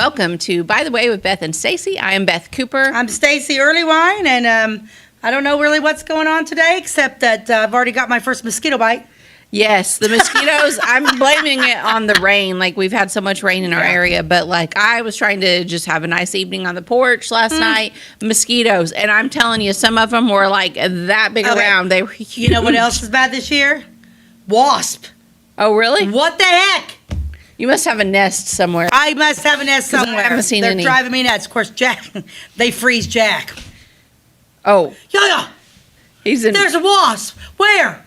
Welcome to By the Way with Beth and Stacey. I am Beth Cooper. I'm Stacey Earlywine, and I don't know really what's going on today, except that I've already got my first mosquito bite. Yes, the mosquitoes, I'm blaming it on the rain. Like, we've had so much rain in our area, but like, I was trying to just have a nice evening on the porch last night. Mosquitoes, and I'm telling you, some of them were like that big around. They were huge. You know what else is bad this year? Wasp. Oh, really? What the heck? You must have a nest somewhere. I must have a nest somewhere. I haven't seen They're any. driving me nuts. Of course, Jack, they freeze Jack. Oh, Yeah, he's in. there's a wasp. Where?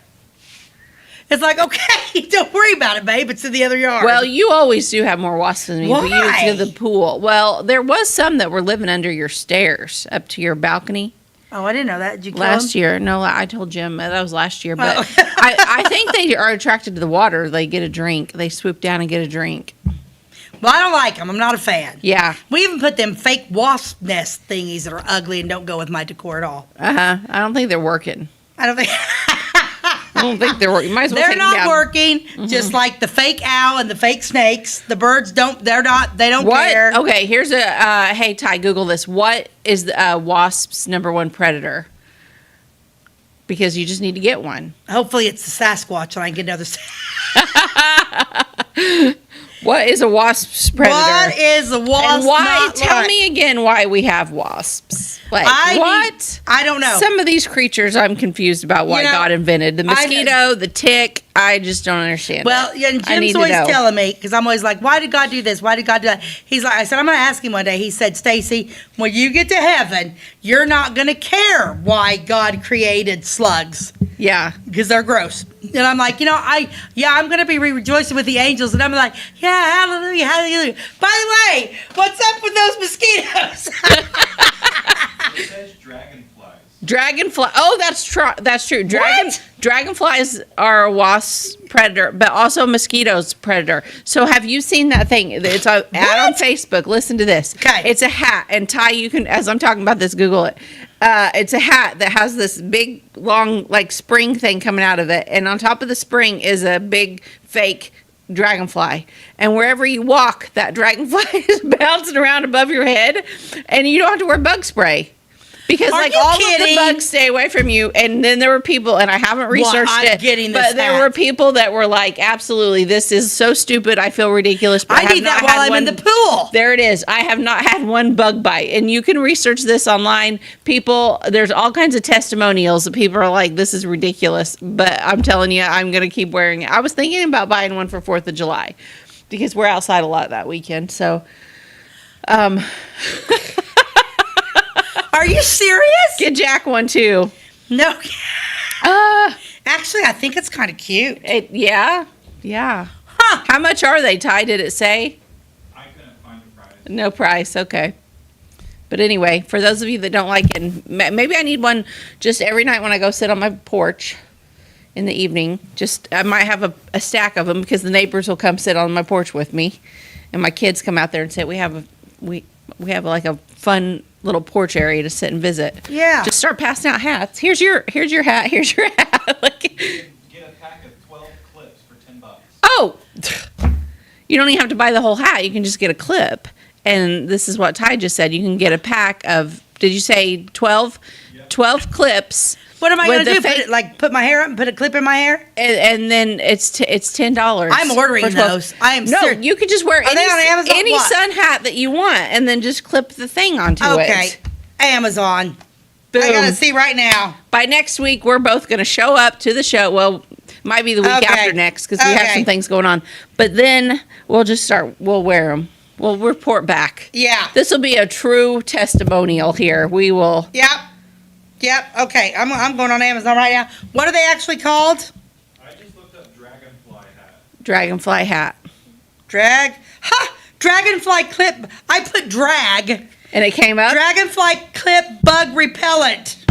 It's like, okay, don't worry about it, babe. It's in the other yard. Well, you always do have more wasps than me. Why? But you went to the pool. Well, there was some that were living under your stairs up to your balcony. Oh, I didn't know that. Did you kill Last them? year. No, I told Jim that was last year. But Oh. I think they are attracted to the water. They get a drink. They swoop down and get a drink. Well, I don't like them. I'm not a fan. Yeah. We even put them fake wasp nest thingies that are ugly and don't go with my decor at all. I don't think they're working. I don't think I don't think they're working. You might as well they're take them not down. working. Just like the fake owl and the fake snakes. The birds don't. They're not. They don't What? care. Okay, here's a. Hey, Ty, Google this. What is the wasp's #1 predator? Because you just need to get one. Hopefully, it's the Sasquatch, and I can get another. What is a wasp's predator? What is a wasp? And why? not Tell like? me again why we have wasps. Like I what? don't know. Some of these creatures, I'm confused about why You know, God invented the mosquito, the tick. I just don't understand. Well, yeah, and I need Jim's to always know. telling me, because I'm always like, why did God do this? Why did God do that? He's like, I said, I'm going to ask him one day. He said, Stacey, when you get to heaven, you're not going to care why God created slugs, Yeah. because they're gross. And I'm like, I'm going to be rejoicing with the angels. And I'm like, yeah, hallelujah, hallelujah. By the way, what's up with those mosquitoes? It says dragonflies. Dragonfly. Oh, that's true. Dragonflies are a wasp predator, but also mosquitoes predator. So have you seen that thing? It's an ad on Facebook. Listen to this. Okay. It's a hat, and Ty, you can, as I'm talking about this, Google it. It's a hat that has this big, long, like spring thing coming out of it, and on top of the spring is a big fake dragonfly, and wherever you walk, that dragonfly is bouncing around above your head, and you don't have to wear bug spray. Because Are like you all of the kidding? bugs stay away from you, and then there were people, and I haven't researched I'm it, getting this but there hat. were people that were like, "Absolutely, this is so stupid. I feel ridiculous." But I have need that not while had I'm in one- the pool. There it is. I have not had one bug bite, and you can research this online. People, there's all kinds of testimonials that people are like, "This is ridiculous," but I'm telling you, I'm gonna keep wearing it. I was thinking about buying one for 4th of July because we're outside a lot that weekend. So, Are you serious? get Jack one too. No. Uh, Actually, I think it's kind of cute. Yeah. Huh. How much are they, Ty? Did it say? I couldn't find a price. No price. Okay. But anyway, for those of you that don't like it, and maybe I need one just every night when I go sit on my porch in the evening. Just I might have a stack of them because the neighbors will come sit on my porch with me, and my kids come out there and say we have like a fun little porch area to sit and visit. Yeah. Just start passing out hats. Here's your hat. Here's your hat. Like, You can get a pack of 12 clips for $10. oh, you don't even have to buy the whole hat. You can just get a clip. And this is what Ty just said. You can get a pack of, did you say 12? Yep. 12 clips. What am I with going to the do? Put my hair up and put a clip in my hair? And then it's $10. I'm ordering for 12. those. I am No, serious. you could just wear Are they on Amazon? any What? sun hat that you want and then just clip the thing onto it. Okay. Amazon. Boom. I got to see right now. By next week, we're both going to show up to the show. Well, might be the week Okay. after next because we have Okay. some things going on. But then we'll wear them. We'll report back. Yeah. This will be a true testimonial here. We will. Yep. Okay. I'm going on Amazon right now. What are they actually called? I just looked up dragonfly hat. Dragonfly hat. Dragonfly clip. I put drag. And it came up. Dragonfly clip bug repellent.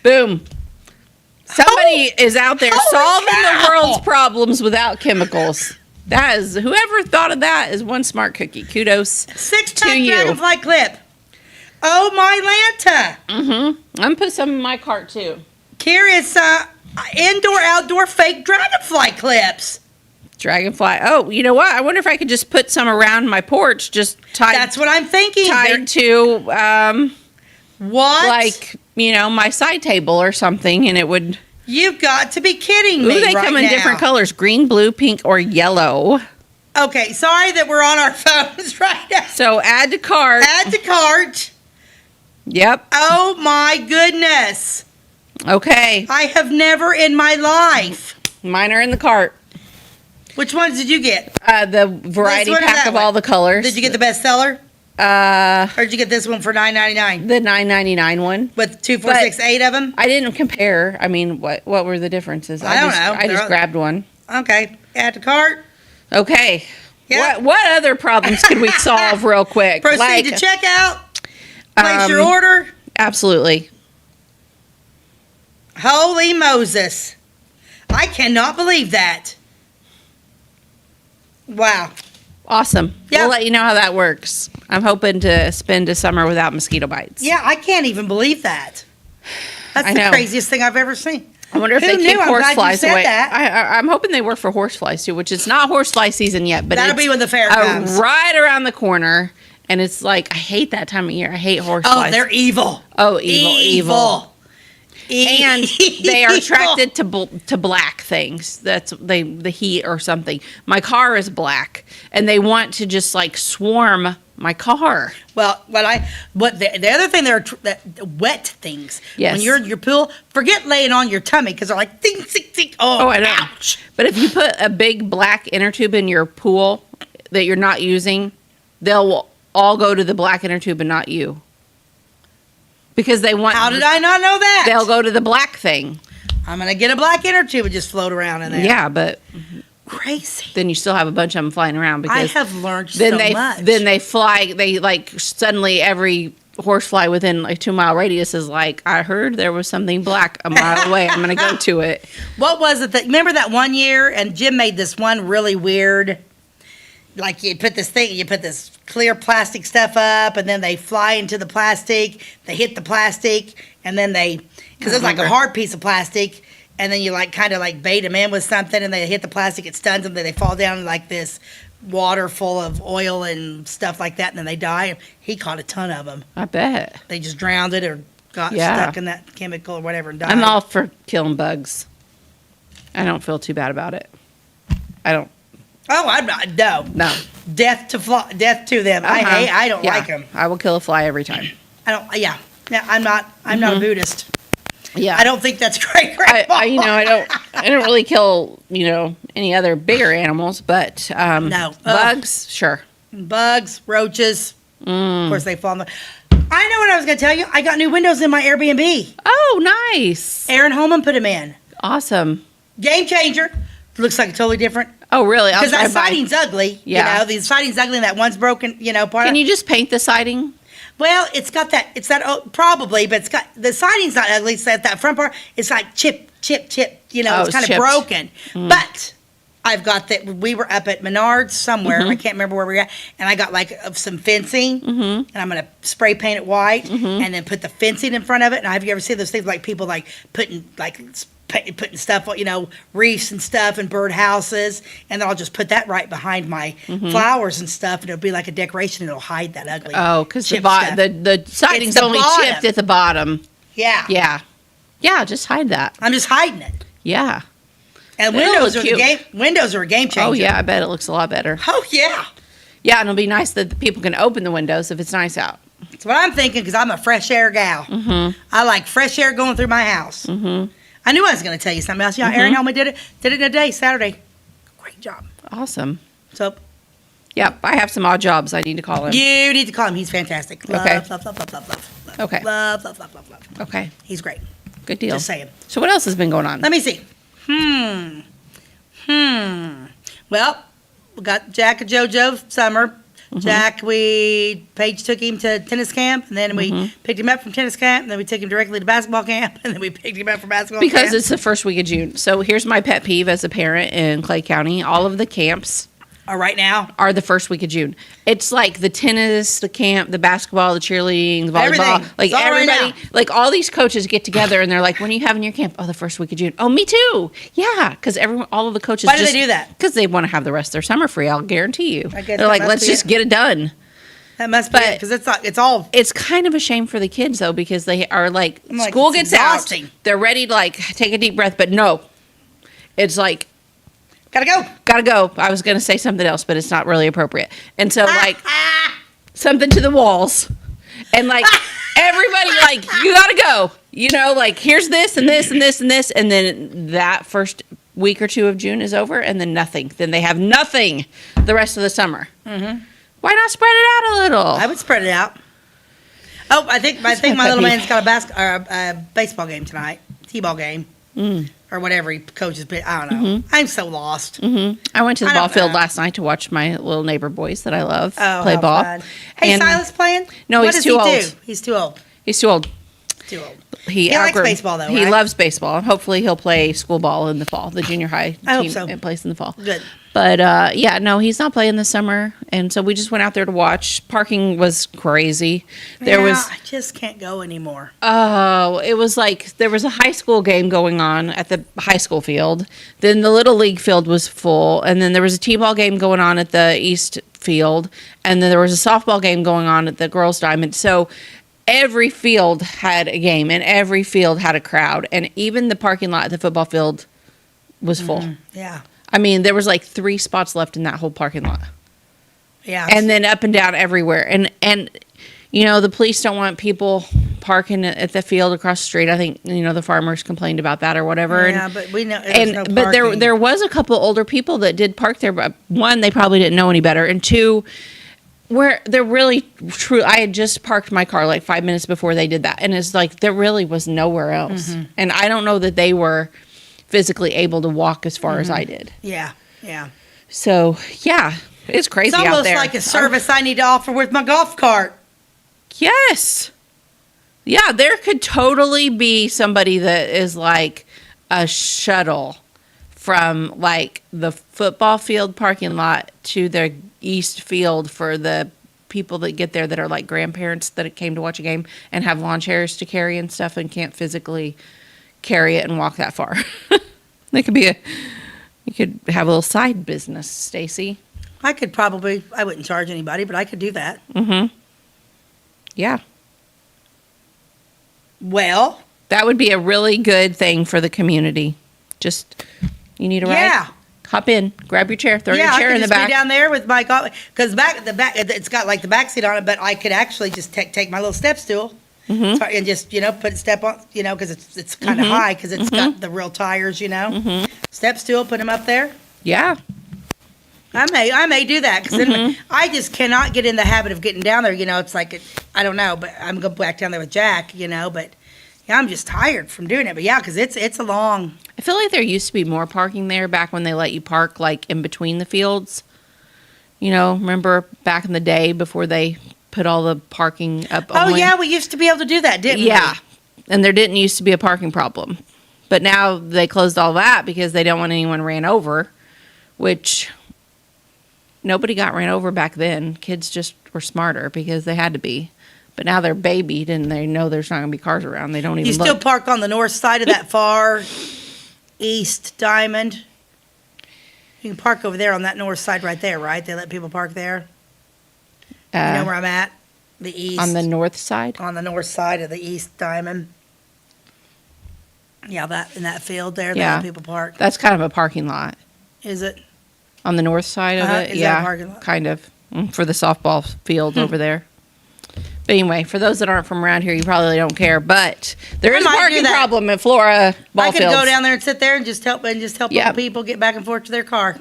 Boom. Somebody is out there Holy solving cow. the world's problems without chemicals. That is, whoever thought of that is one smart cookie. Kudos. 6-pack you. dragonfly clip. Oh my Lanta. I'm going to put some in my cart too. Here is indoor outdoor fake dragonfly clips. Dragonfly. Oh, you know what? I wonder if I could just put some around my porch, just tied. That's what I'm thinking. Tied to What? like my side table or something, and it would. You've got to be kidding Ooh, me. they right come in now. different colors: green, blue, pink, or yellow. Okay, sorry that we're on our phones right now. So add to cart. Add to cart. Yep. Oh my goodness. Okay. I have never in my life. Mine are in the cart. Which ones did you get? The variety Which one is pack that of one? all the colors. Did you get the bestseller? Or did you get this one for $9.99 the $9.99 one? with 2, 4, 6, 8 of them? I didn't compare. I mean, what were the differences? I don't know. I just grabbed one. Okay, add to cart. Okay. Yep. What other problems could we solve real quick? Proceed to checkout. Place your um, order. Absolutely. Holy Moses. I cannot believe that. Wow. Awesome. Yeah. We'll let you know how that works. I'm hoping to spend a summer without mosquito bites. Yeah, I can't even believe that. That's I the know. craziest thing I've ever seen. I wonder if Who they knew? keep I'm glad you horseflies said away. that. I'm hoping they work for horseflies too, which is not horsefly season yet, but That'll it's be when the fair comes. right around the corner. And it's like, I hate that time of year. I hate horseflies. Oh, they're evil. Oh, evil. And they are Evil. attracted to black things. That's the heat or something. My car is black, and they want to just like swarm my car. Well, the other thing that wet things. Yes. When you're in your pool, forget laying on your tummy because they're like ding, ding, ding. Oh, I know. ouch. But if you put a big black inner tube in your pool that you're not using, they'll all go to the black inner tube and not you. Because they want. How did I not know that? They'll go to the black thing. I'm gonna get a black inner tube and just float around in there. Yeah, but Crazy. then you still have a bunch of them flying around because I have learned then so they much. then they fly. They like suddenly every horsefly within like 2-mile radius is like, I heard there was something black a mile away. I'm gonna go to it. What was it that? Remember that one year? And Jim made this one really weird. Like you put this clear plastic stuff up, and then they fly into the plastic. They hit the plastic, and then because it's like a hard piece of plastic, and then you like kind of like bait them in with something, and they hit the plastic, it stuns them, then they fall down in like this water full of oil and stuff like that, and then they die. He caught a ton of them. I bet. They just drowned it or got stuck in that chemical or whatever and died. I'm all for killing bugs. I don't feel too bad about it. I don't. Oh, I'm not. No. No. Death to them. I don't like them. I will kill a fly every time. I don't. Yeah. I'm not a Buddhist. Yeah. I don't think that's great. I don't really kill, any other bigger animals, but No. bugs, sure. Bugs, roaches. Mm. Of course, they fall in the. I know what I was going to tell you. I got new windows in my Airbnb. Oh, nice. Aaron Holman put them in. Awesome. Game changer. Looks like totally different. Oh, really? Because that drive by. siding's ugly. Yeah. The siding's ugly and that one's broken, part. Can you just paint the siding? Well, it's got that. It's that probably, but it's got the siding's not ugly. It's that front part. It's like chip. Oh, it's kind it's of broken. But I've got that. We were up at Menards somewhere. I can't remember where we were at, and I got like some fencing, and I'm gonna spray paint it white, and then put the fencing in front of it. And have you ever seen those things like people like putting stuff, reefs and stuff and bird houses, and then I'll just put that right behind my flowers and stuff, and it'll be like a decoration, and it'll hide that ugly. Oh, because the chip stuff. siding's the only bottom. chipped at the bottom. Yeah. Yeah, just hide that. I'm just hiding it. Yeah. And It'll windows look are cute. windows are a game changer. Oh, yeah, I bet it looks a lot better. Oh yeah. Yeah, and it'll be nice that the people can open the windows if it's nice out. That's what I'm thinking because I'm a fresh air gal. I like fresh air going through my house. I knew I was going to tell you something else. Aaron Helmet did it in a day, Saturday. Great job. Awesome. So Yep, I have some odd jobs I need to call him. you need to call him. He's fantastic. Love, Okay. love, love, love, love, love. Okay. Love, love, love, love, love. Okay, He's great. good deal. Just saying. So what else has been going on? Let me see. Well, we got Jack and JoJo summer. Jack, Paige took him to tennis camp, and then we picked him up from tennis camp, and then we took him directly to basketball camp, and then we picked him up from basketball camp. Because it's the first week of June. So here's my pet peeve as a parent in Clay County. All of the camps Or right now? are the first week of June. It's like the tennis, the camp, the basketball, the cheerleading, the volleyball. Everything. Like It's all right everybody, now. like all these coaches get together and they're like, "When are you having your camp?" "Oh, the first week of June." "Oh, me too." Yeah, because all of the coaches. Why do they do that? Because they want to have the rest of their summer free. I'll guarantee you. I guess They're that like, must "Let's be just it. get it done." That must be But- because it's all. It's kind of a shame for the kids though, because they are like, I'm like, school it's gets exhausting. out, they're ready to like take a deep breath, but no, it's like, Gotta go. gotta go. I was gonna say something else, but it's not really appropriate. And so like something to the walls, and like everybody like, you gotta go. You know, like here's this and this and this and this, and then that first week or two of June is over, and then nothing. Then they have nothing the rest of the summer. Mm-hmm. Why not spread it out a little? I would spread it out. Oh, I think my my little pet man's got a baseball game tonight, t-ball game, or whatever he coaches. But I don't know. I'm so lost. I went to the I ball don't field know. last night to watch my little neighbor boys that I love Oh, play how ball. fun. Hey, And- Silas playing? No, What he's does too he old. do? He's too old. He's too old. Too old. He likes outgrew- baseball, though, He right? loves baseball, and hopefully he'll play school ball in the fall. The junior high I hope team so. it plays in the fall. Good. But yeah, no, he's not playing this summer, and so we just went out there to watch. Parking was crazy. There Yeah, was I just can't go anymore. it was like there was a high school game going on at the high school field. Then the little league field was full, and then there was a t-ball game going on at the east field, and then there was a softball game going on at the girls' diamond. So every field had a game, and every field had a crowd, and even the parking lot at the football field was full. Yeah. I mean, there was like 3 spots left in that whole parking lot, Yeah. and then up and down everywhere. And you know, the police don't want people parking at the field across the street. I think, you know, the farmers complained about that or whatever. yeah, but we know there's no But parking. there was a couple older people that did park there, but one, they probably didn't know any better, and two, where they're really true. I had just parked my car like 5 minutes before they did that, and it's like there really was nowhere else. Mm-hmm. And I don't know that they were physically able to walk as far as I did. Yeah. Yeah. So yeah, it's crazy It's out almost there. like a service I need to offer with my golf cart. Yes. Yeah, there could totally be somebody that is like a shuttle from like the football field parking lot to the east field for the people that get there that are like grandparents that came to watch a game and have lawn chairs to carry and stuff and can't physically carry it and walk that far. It could be you could have a little side business, Stacey. I wouldn't charge anybody, but I could do that. Yeah. Well, That would be a really good thing for the community. Just, you need a ride? yeah. Hop in, grab your chair, throw Yeah, your I chair could in the just back. be down there with my golf, because the back, it's got like the back seat on it, but I could actually just take my little step stool Mm-hmm. and just, put a step on, because it's kind of high, because it's got the real tires, Mm-hmm. Step stool, put them up there. Yeah. I may do that, because Mm-hmm. I just cannot get in the habit of getting down there, it's like, I don't know, but I'm going back down there with Jack, but yeah, I'm just tired from doing it, but yeah, because it's a long, I feel like there used to be more parking there back when they let you park like in between the fields. Remember back in the day before they put all the parking up? oh only? yeah, we used to be able to do that, didn't we? Yeah. And there didn't used to be a parking problem. But now they closed all that because they don't want anyone ran over, which nobody got ran over back then. Kids just were smarter because they had to be. But now they're babied and they know there's not going to be cars around. They don't even You look. still park on the north side of that far east diamond. You can park over there on that north side right there, right? They let people park there. You know where I'm at? The east. on the north side. on the north side of the east diamond. Yeah, that in that field there, they Yeah. let people park. That's kind of a parking lot Is it? on the north side of it. Is that a Yeah, parking lot? kind of for the softball field over there. But anyway, for those that aren't from around here, you probably don't care. But there I is a might do parking that. problem at Flora ball I could fields. go down there and sit there and just help Yeah. other people get back and forth to their car.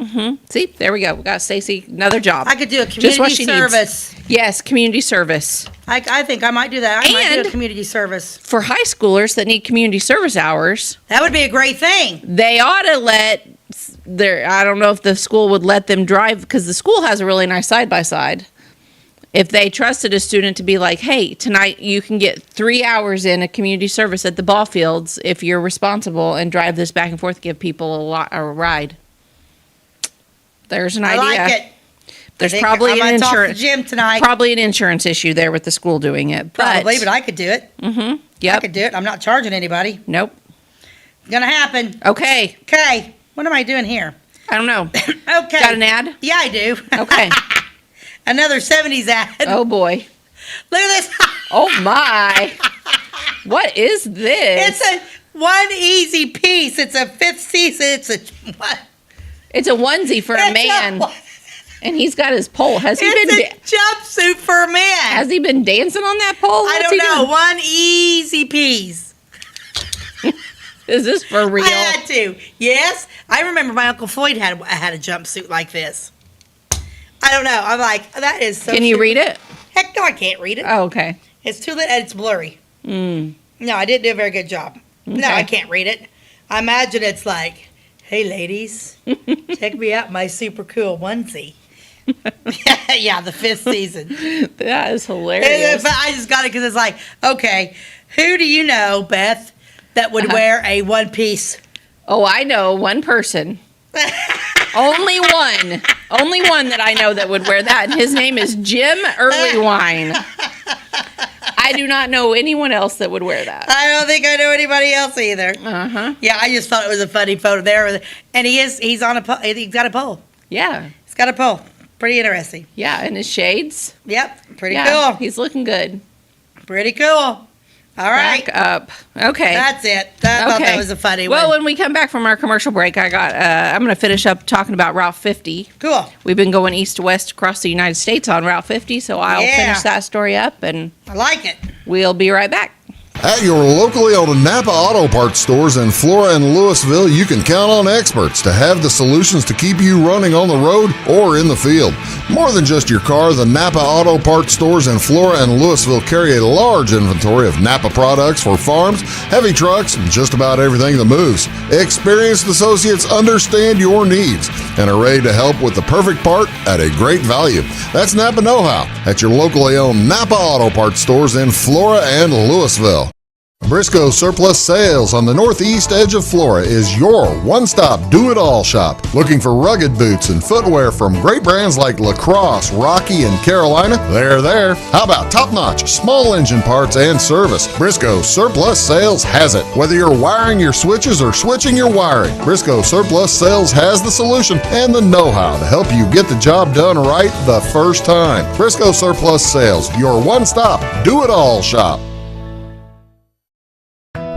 See, there we go. We got Stacey another job. I could do a Just what community she needs. service. Yes, community service I think I might do that. I might do And- a community service. for high schoolers that need community service hours. That would be a great thing. They ought to let their. I don't know if the school would let them drive because the school has a really nice side by side. If they trusted a student to be like, hey, tonight you can get 3 hours in a community service at the ball fields if you're responsible and drive this back and forth, give people a ride. There's an I idea. like it. There's I probably might an talk to insurance Jim tonight. probably an insurance issue there with the school doing it. Probably, but I could do it. I Yep. could do it. I'm not charging anybody. Nope. Gonna happen. Okay. Okay. What am I doing here? I don't know. Okay. Got an ad? Yeah, I do. Okay. Another 70s ad. Oh boy. Look at this. Oh my. What is this? It's a one easy piece. It's a fifth season. It's a what? It's a onesie for a man, and he's got his pole. Has he been? It's a jumpsuit for a man. Has he been dancing on that pole? I What's don't he know. doing? One easy piece. Is this for real? I had to. Yes, I remember my Uncle Floyd had a jumpsuit like this. I don't know. I'm like, that is so. Can you read it? Heck no, I can't read it. Oh, okay. It's too lit and it's blurry. Mm. No, I didn't do a very good job. No, Okay. I can't read it. I imagine it's like, hey, ladies, check me out my super cool onesie. Yeah, the fifth season. That is hilarious. But I just got it because it's like, okay, who do you know, Beth, that would wear a one piece? Oh, I know one person. Only one. Only one that I know that would wear that. And his name is Jim Earlywine. I do not know anyone else that would wear that. I don't think I know anybody else either. Uh-huh. Yeah, I just thought it was a funny photo there. And he's on a pole. He's got a pole. Yeah. He's got a pole. Pretty interesting. Yeah, and his shades. Yep, pretty Yeah, cool. he's looking good. Pretty cool. All right. Back up. Okay. That's it. I thought that was a funny Well, one. when we come back from our commercial break, I'm going to finish up talking about Route 50. Cool. We've been going east to west across the United States on Route 50, so I'll Yeah. finish that story up, and I like it. we'll be right back. At your locally owned Napa Auto Parts stores in Flora and Louisville, you can count on experts to have the solutions to keep you running on the road or in the field. More than just your car, the Napa Auto Parts stores in Flora and Louisville carry a large inventory of Napa products for farms, heavy trucks, and just about everything that moves. Experienced associates understand your needs and are ready to help with the perfect part at a great value. That's Napa Know-How at your locally owned Napa Auto Parts stores in Flora and Louisville. Briscoe Surplus Sales on the northeast edge of Flora is your one-stop do-it-all shop. Looking for rugged boots and footwear from great brands like Lacrosse, Rocky, and Carolina? They're there. How about top-notch small engine parts and service? Briscoe Surplus Sales has it. Whether you're wiring your switches or switching your wiring, Briscoe Surplus Sales has the solution and the know-how to help you get the job done right the first time. Briscoe Surplus Sales, your one-stop do-it-all shop.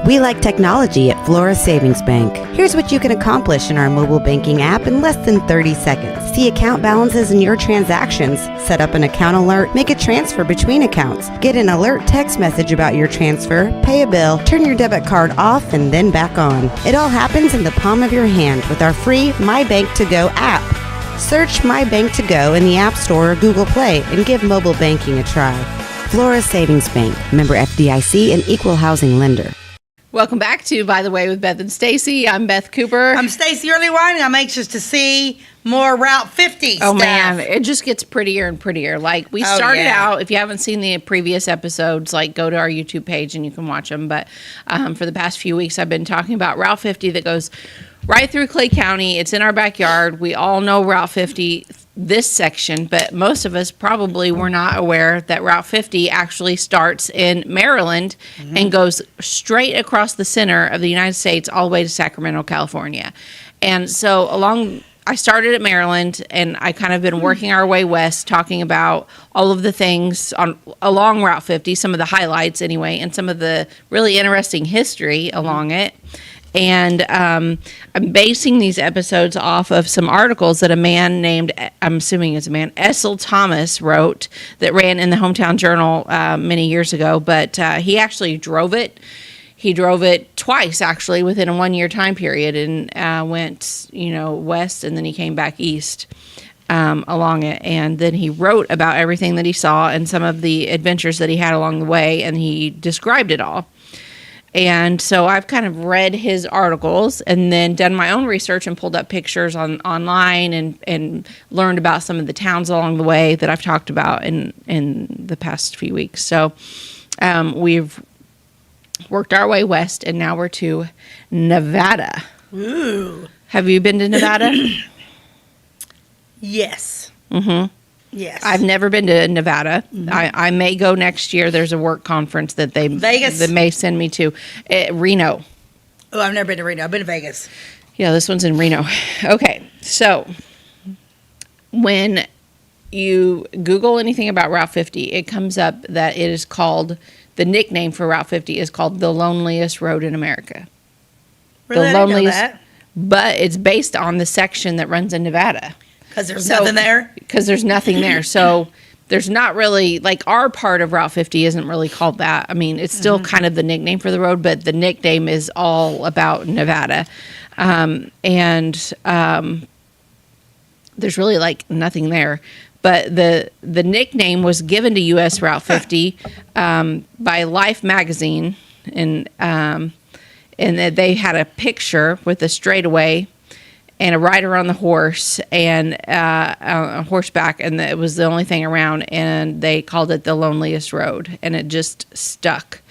We like technology at Flora Savings Bank. Here's what you can accomplish in our mobile banking app in less than 30 seconds. See account balances in your transactions, set up an account alert, make a transfer between accounts, get an alert text message about your transfer, pay a bill, turn your debit card off and then back on. It all happens in the palm of your hand with our free My Bank to Go app. Search My Bank to Go in the App Store or Google Play and give mobile banking a try. Flora Savings Bank, member FDIC, and equal housing lender. Welcome back to By the Way with Beth and Stacey. I'm Beth Cooper. I'm Stacey Earlywine, and I'm anxious to see more Route 50 Oh stuff. man, it just gets prettier and prettier. Like we Oh, started yeah. out, if you haven't seen the previous episodes, like go to our YouTube page and you can watch them. But for the past few weeks, I've been talking about Route 50 that goes right through Clay County. It's in our backyard. We all know Route 50, this section, but most of us probably were not aware that Route 50 actually starts in Maryland and goes straight across the center of the United States all the way to Sacramento, California. And so I started at Maryland, and I kind of been working our way west, talking about all of the things along Route 50, some of the highlights anyway, and some of the really interesting history along it. And I'm basing these episodes off of some articles that a man named, I'm assuming it's a man, Essel Thomas wrote that ran in the Hometown Journal many years ago. But he actually drove it. He drove it twice, actually, within a 1-year time period, and went, west, and then he came back east along it. And then he wrote about everything that he saw and some of the adventures that he had along the way, and he described it all. And so I've kind of read his articles and then done my own research and pulled up pictures online and learned about some of the towns along the way that I've talked about in the past few weeks. So we've worked our way west, and now we're to Nevada. Ooh. Have you been to Nevada? Yes. Mm-hmm. Yes. I've never been to Nevada. I may go next year. There's a work conference that Vegas? that may send me to. Reno. Oh, I've never been to Reno. I've been to Vegas. Yeah, this one's in Reno. Okay, so when you Google anything about Route 50, it comes up that it is called, the nickname for Route 50 is called the loneliest road in America. Really? I didn't know that. But it's based on the section that runs in Nevada. Because there's nothing there? Because there's nothing there. So there's not really, like, our part of Route 50 isn't really called that. I mean, it's still kind of the nickname for the road, but the nickname is all about Nevada. There's really, like, nothing there. But the nickname was given to U.S. Route 50 by Life magazine, and that they had a picture with a straightaway and a rider on the horse and on horseback, and it was the only thing around, and they called it the loneliest road, and it just stuck.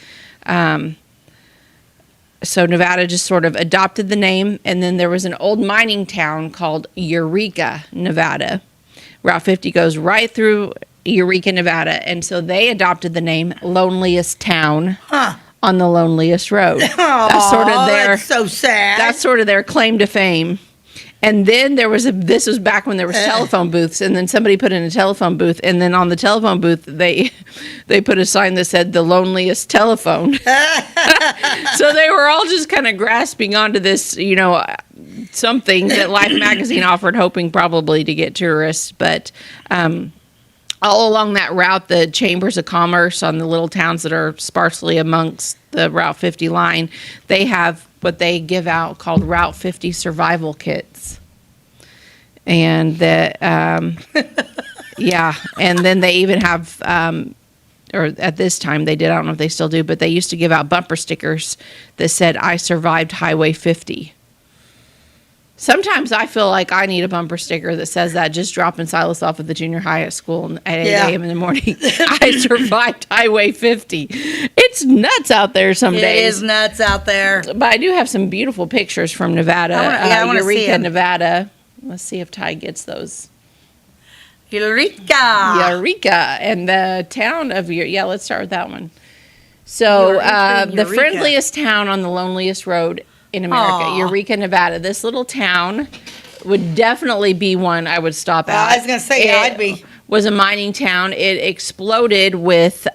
So Nevada just sort of adopted the name, and then there was an old mining town called Eureka, Nevada. Route 50 goes right through Eureka, Nevada, and so they adopted the name Loneliest Town on the loneliest road. That's sort of their, that's so sad. that's sort of their claim to fame. And then this was back when there was telephone booths, and then somebody put in a telephone booth, and then on the telephone booth they put a sign that said the loneliest telephone. So they were all just kind of grasping onto this, something that Life magazine offered, hoping probably to get tourists. But all along that route, the chambers of commerce on the little towns that are sparsely amongst the Route 50 line, they have what they give out called Route 50 survival kits. And that, yeah. And then they even have, or at this time they did, I don't know if they still do, but they used to give out bumper stickers that said, "I survived Highway 50." Sometimes I feel like I need a bumper sticker that says that, just dropping Silas off at the junior high at school at 8 a.m. in the morning. I survived Highway 50. It's nuts out there some days. It is nuts out there. But I do have some beautiful pictures from Nevada. I wanna see Eureka, 'em. Nevada. Let's see if Ty gets those. Eureka. Eureka. And the town of let's start with that one. So You are entering the Eureka. friendliest town on the loneliest road in America, Aw. Eureka, Nevada. This little town would definitely be one I would stop at. I was gonna say, yeah, I'd be. Was a mining town. It exploded with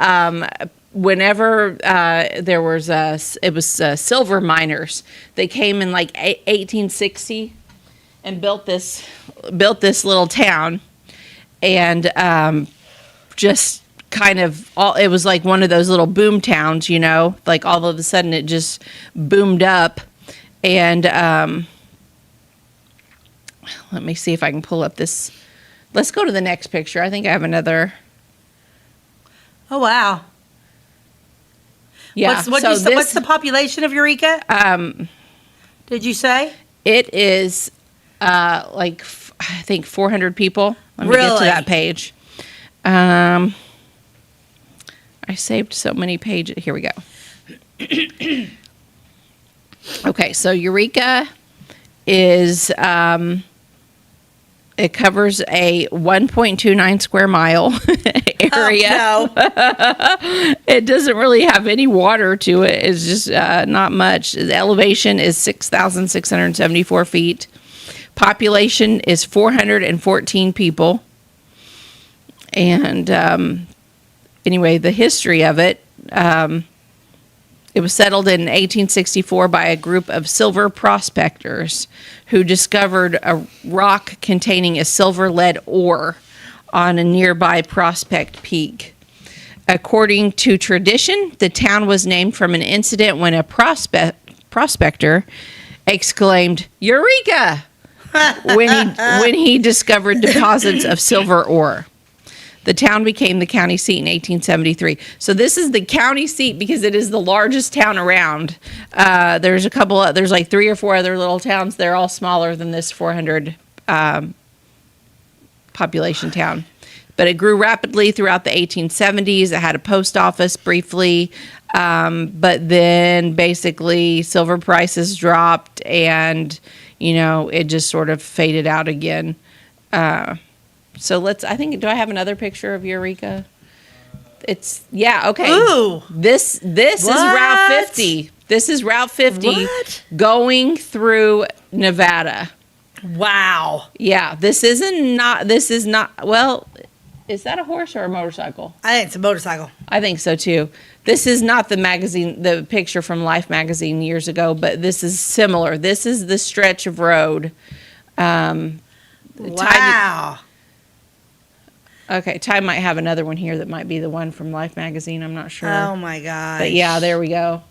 whenever there was silver miners. They came in like 1860 and built this little town, and just kind of it was like one of those little boom towns, like all of a sudden it just boomed up. And let me see if I can pull up this. Let's go to the next picture. I think I have another. Oh, wow. Yeah. What's the population of Eureka? Did you say? It is I think 400 people. Let me get to Really? that page. I saved so many pages. Here we go. Okay, so Eureka is it covers a 1.29 square mile area. Oh, no. It doesn't really have any water to it. It's just not much. The elevation is 6,674 feet. Population is 414 people. And anyway, the history of it, it was settled in 1864 by a group of silver prospectors who discovered a rock containing a silver lead ore on a nearby Prospect Peak. According to tradition, the town was named from an incident when a prospector exclaimed, "Eureka!" when he discovered deposits of silver ore. The town became the county seat in 1873. So this is the county seat because it is the largest town around. There's like 3 or 4 other little towns. They're all smaller than this 400 population town. But it grew rapidly throughout the 1870s. It had a post office briefly. But then basically silver prices dropped and, it just sort of faded out again. So I think, do I have another picture of Eureka? Okay. Ooh. This is Route 50. This is Route 50 What? going through Nevada. Wow. Yeah, this is not, well, is that a horse or a motorcycle? I think it's a motorcycle. I think so too. This is not the picture from Life magazine years ago, but this is similar. This is the stretch of road. Wow. Okay, Ty might have another one here that might be the one from Life magazine. I'm not sure. Oh my god. But yeah, there we go.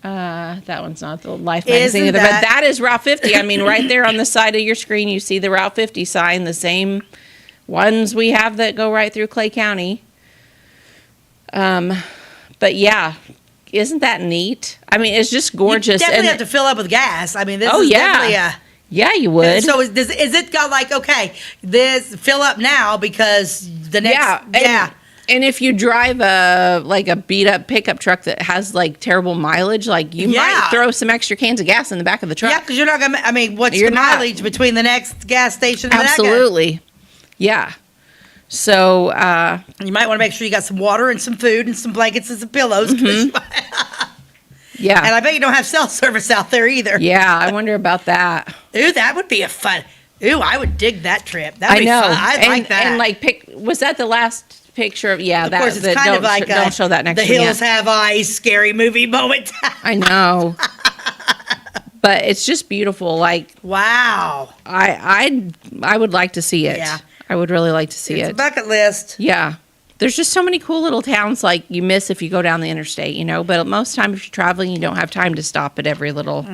That one's not the Life magazine Isn't either, that- but that is Route 50. I mean, right there on the side of your screen, you see the Route 50 sign, the same ones we have that go right through Clay County. But yeah, isn't that neat? I mean, it's just gorgeous. You definitely And have to fill up with gas. I mean, this Oh, is yeah. definitely a. yeah, you would. So is it got like, okay, this fill up now because the next And if you drive a beat up pickup truck that has like terrible mileage, like you Yeah. might throw some extra cans of gas in the back of the truck. Yeah, because you're not gonna. I mean, what's You're the not. mileage between the next gas station and Absolutely. Yeah. So that guy? You might want to make sure you got some water and some food and some blankets and some pillows. yeah. And I bet you don't have cell service out there either. Yeah, I wonder about that. Ooh, that would be a fun. Ooh, I would dig that trip. That'd I be know. fun. I'd and, like that. And like was that the last picture of of course, it's kind of like don't show that next the one yet. hills have eyes, scary movie moment. I know. But it's just beautiful. Like Wow. I would like to see it. Yeah. I would really like to see It's a it. bucket list. Yeah. There's just so many cool little towns like you miss if you go down the interstate, you know, but most time if you're traveling, you don't have time to stop at every little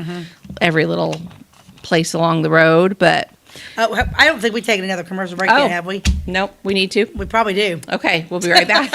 place along the road, but Oh, I don't think we've taken another commercial break Oh. yet, have we? nope, we need to. We probably do. Okay, we'll be right back.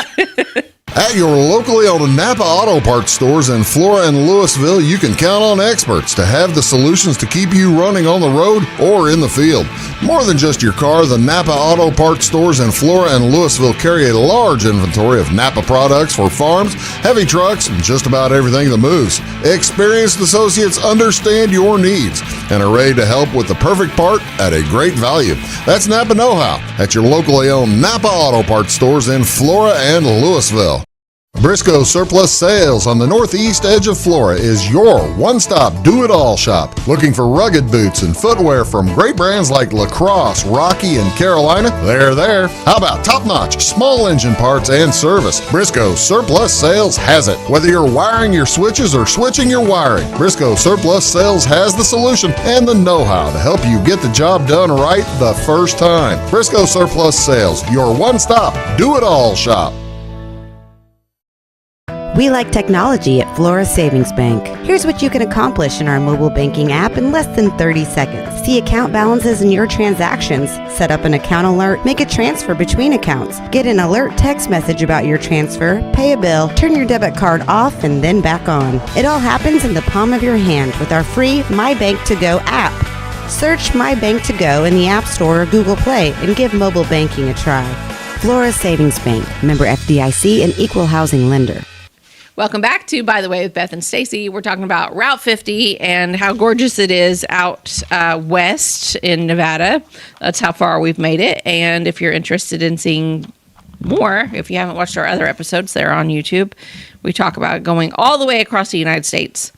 At your locally owned Napa Auto Parts stores in Flora and Louisville, you can count on experts to have the solutions to keep you running on the road or in the field. More than just your car, the Napa Auto Parts stores in Flora and Louisville carry a large inventory of Napa products for farms, heavy trucks, and just about everything that moves. Experienced associates understand your needs and are ready to help with the perfect part at a great value. That's Napa Know-How at your locally owned Napa Auto Parts stores in Flora and Louisville. Briscoe Surplus Sales on the northeast edge of Flora is your one-stop do-it-all shop. Looking for rugged boots and footwear from great brands like Lacrosse, Rocky, and Carolina? They're there. How about top-notch small engine parts and service? Briscoe Surplus Sales has it. Whether you're wiring your switches or switching your wiring, Briscoe Surplus Sales has the solution and the know-how to help you get the job done right the first time. Briscoe Surplus Sales, your one-stop do-it-all shop. We like technology at Flora Savings Bank. Here's what you can accomplish in our mobile banking app in less than 30 seconds. See account balances in your transactions, set up an account alert, make a transfer between accounts, get an alert text message about your transfer, pay a bill, turn your debit card off and then back on. It all happens in the palm of your hand with our free My Bank to Go app. Search My Bank to Go in the App Store or Google Play and give mobile banking a try. Flora Savings Bank, member FDIC and equal housing lender. Welcome back to By the Way with Beth and Stacey. We're talking about Route 50 and how gorgeous it is out west in Nevada. That's how far we've made it. And if you're interested in seeing more, if you haven't watched our other episodes, they're on YouTube. We talk about going all the way across the United States.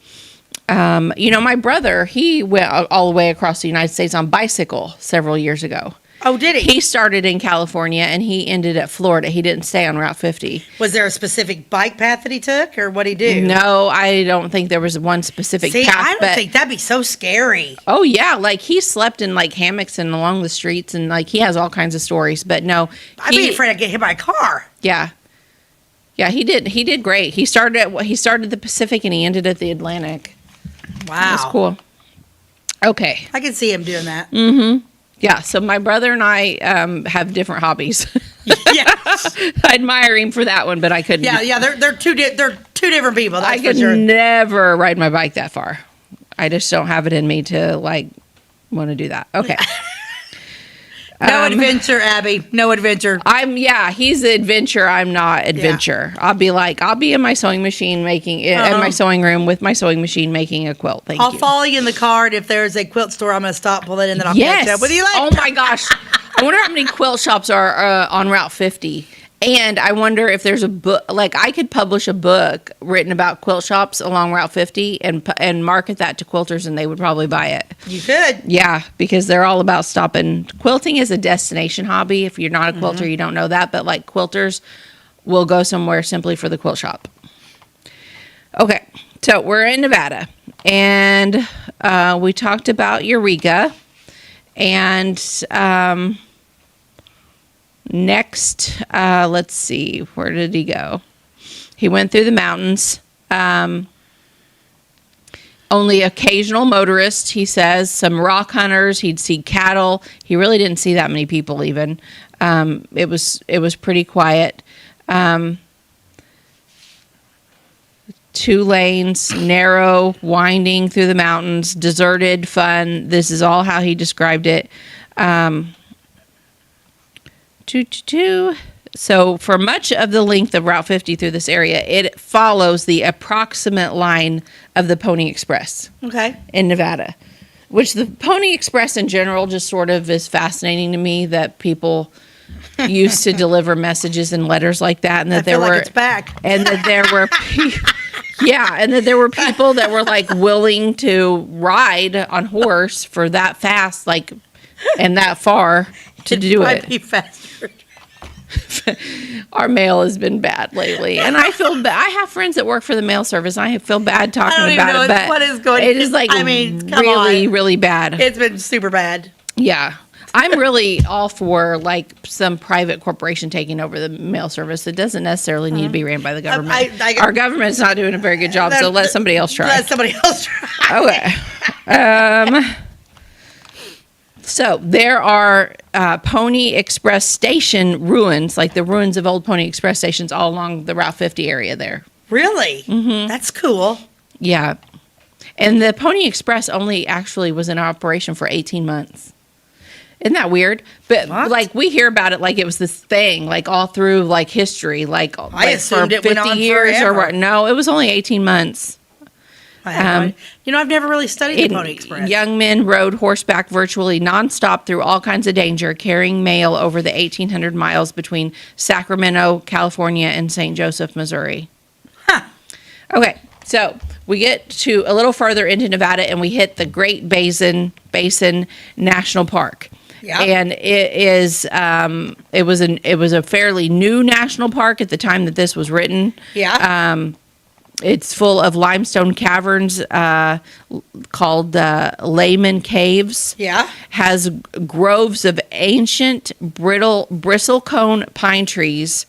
You know, my brother, he went all the way across the United States on bicycle several years ago. Oh, did he? He started in California and he ended at Florida. He didn't stay on Route 50. Was there a specific bike path that he took, or what'd he do? No, I don't think there was one specific See, path. I don't but, think that'd be so scary. Oh yeah, like he slept in like hammocks and along the streets, and like he has all kinds of stories. But no, I'd be afraid I'd get hit by a car. Yeah, he did. He did great. He started the Pacific and he ended at the Atlantic. Wow, That's cool. Okay. I can see him doing that. Yeah, so my brother and I have different hobbies. Yeah, I admire him for that one, but I couldn't. yeah. They're two different people. That's I for could sure. never ride my bike that far. I just don't have it in me to like want to do that. Okay. No adventure, Abby. No adventure. He's the adventure. I'm not adventure. I'll be in my sewing machine in my sewing room with my sewing machine making a quilt. Thank I'll you. follow you in the car, and if there's a quilt store, I'm going to stop, pull it in, then I'll catch up with you later. Oh my gosh. I wonder how many quilt shops are on Route 50. And I wonder if there's a book, like I could publish a book written about quilt shops along Route 50 and market that to quilters and they would probably buy it. You could. Yeah, because they're all about stopping. Quilting is a destination hobby. If you're not a quilter, you don't know that. But like quilters will go somewhere simply for the quilt shop. Okay, so we're in Nevada. And we talked about Eureka. And next, let's see, where did he go? He went through the mountains. Only occasional motorists, he says, some rock hunters. He'd see cattle. He really didn't see that many people even. It was pretty quiet. 2 lanes, narrow, winding through the mountains, deserted, fun. This is all how he described it. So for much of the length of Route 50 through this area, it follows the approximate line of the Pony Express Okay. in Nevada, which the Pony Express in general just sort of is fascinating to me that people used to deliver messages and letters like that, and that I feel like it's back. and that there were and that there were people that were like willing to ride on horse for that fast, like, and that far to do Might it. be faster. Our mail has been bad lately, and I feel bad. I have friends that work for the mail service. And I feel bad talking I don't even about know it, but what is going. it is like I mean, come really, on. really bad. It's been super bad. Yeah. I'm really all for like some private corporation taking over the mail service. It doesn't necessarily need to be ran by the government. Our government's not doing a very good job, so let somebody else try. Let somebody else try. Okay. So there are Pony Express station ruins, like the ruins of old Pony Express stations all along the Route 50 area there. Really? Mm-hmm. That's cool. Yeah. And the Pony Express only actually was in operation for 18 months. Isn't that weird? But What? like we hear about it like it was this thing, like all through like history, like assumed for it went on years forever. or what? No, it was only 18 months. I have no idea. You know, I've never really studied the Pony Express. Young men rode horseback virtually nonstop through all kinds of danger, carrying mail over the 1,800 miles between Sacramento, California, and St. Joseph, Missouri. Huh. Okay, so we get to a little further into Nevada, and we hit the Great Basin National Park. Yeah. And it is it was a fairly new national park at the time that this was written. Yeah. It's full of limestone caverns called Layman Caves. Yeah. Has groves of ancient bristlecone pine trees,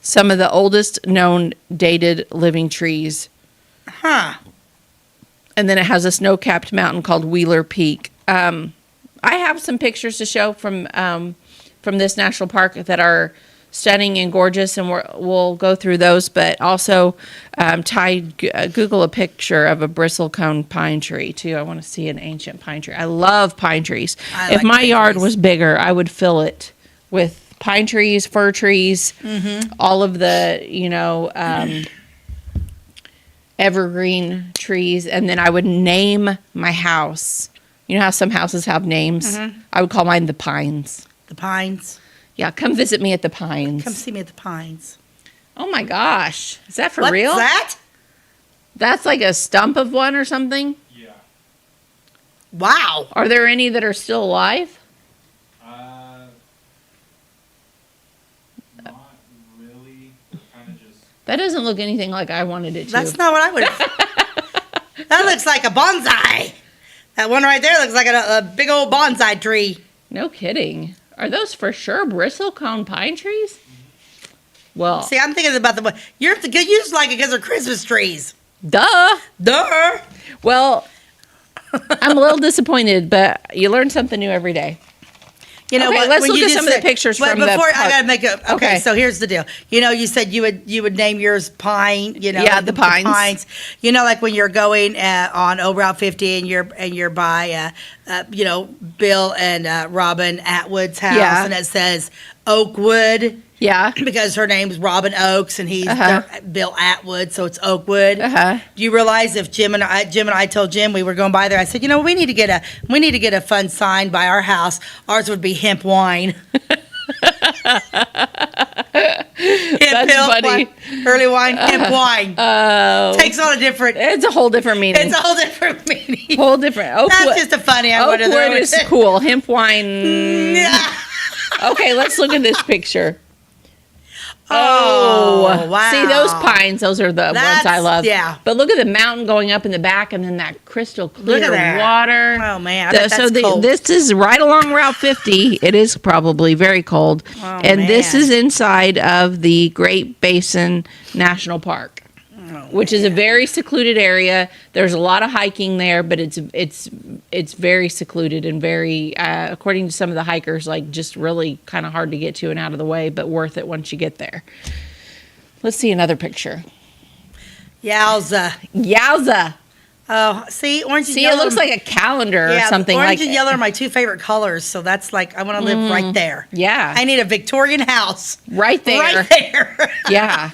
some of the oldest known dated living trees. Huh. And then it has a snow-capped mountain called Wheeler Peak. I have some pictures to show from this national park that are stunning and gorgeous, and we'll go through those. But also, Google a picture of a bristlecone pine tree too. I want to see an ancient pine tree. I love pine trees. If my yard was bigger, I would fill it with pine trees, fir trees, all of the evergreen trees, and then I would name my house. You know how some houses have names? I would call mine the Pines. The Pines. Yeah, come visit me at the Pines. Come see me at the Pines. Oh my gosh. Is that for What's real? that? That's like a stump of one or something? Yeah. Wow. Are there any that are still alive? Not really. Kind of just. That doesn't look anything like I wanted it to. That's not what I would have. That looks like a bonsai. That one right there looks like a big old bonsai tree. No kidding. Are those for sure bristlecone pine trees? Well, See, I'm thinking about the one. You just like it because they're Christmas trees. duh. Duh. Well, I'm a little disappointed, but you learn something new every day. You know Okay, what? let's when look you at just some of the pictures but from the before I park. gotta make a okay, Okay. So here's the deal. You know, you said you would name yours Pine. You know, Yeah, the Pines. You know, like when you're going on Old Route 50 and you're by Bill and Robin Atwood's house, Yeah. and it says Oakwood. Yeah. because her name's Robin Oakes and he's Bill Atwood, so it's Oakwood. Uh-huh. Do you realize if Jim and I told Jim we were going by there, I said, we need to get a fun sign by our house. Ours would be hemp wine. That's funny. Early wine, hemp wine. Takes on a different. It's a whole different meaning. It's a whole different meaning. Whole different. That's just a funny. Oakwood is cool. Hemp wine. Yeah. Okay, let's look at this picture. Oh, wow. See those pines? Those are the ones I love. Yeah. But look at the mountain going up in the back, and then that crystal clear Look at that. water. Oh man, I bet that's cold. This is right along Route 50. It is probably very cold, and this is inside of the Great Basin National Park, which is a very secluded area. There's a lot of hiking there, but it's very secluded and very, according to some of the hikers, like just really kind of hard to get to and out of the way, but worth it once you get there. Let's see another picture. Yowza. Yowza. Oh, see, orange and See, yellow. it looks like a calendar or something like orange and yellow are my two favorite colors, so that's like I want to live right there. Yeah. I need a Victorian house. Right there. Right there. Yeah.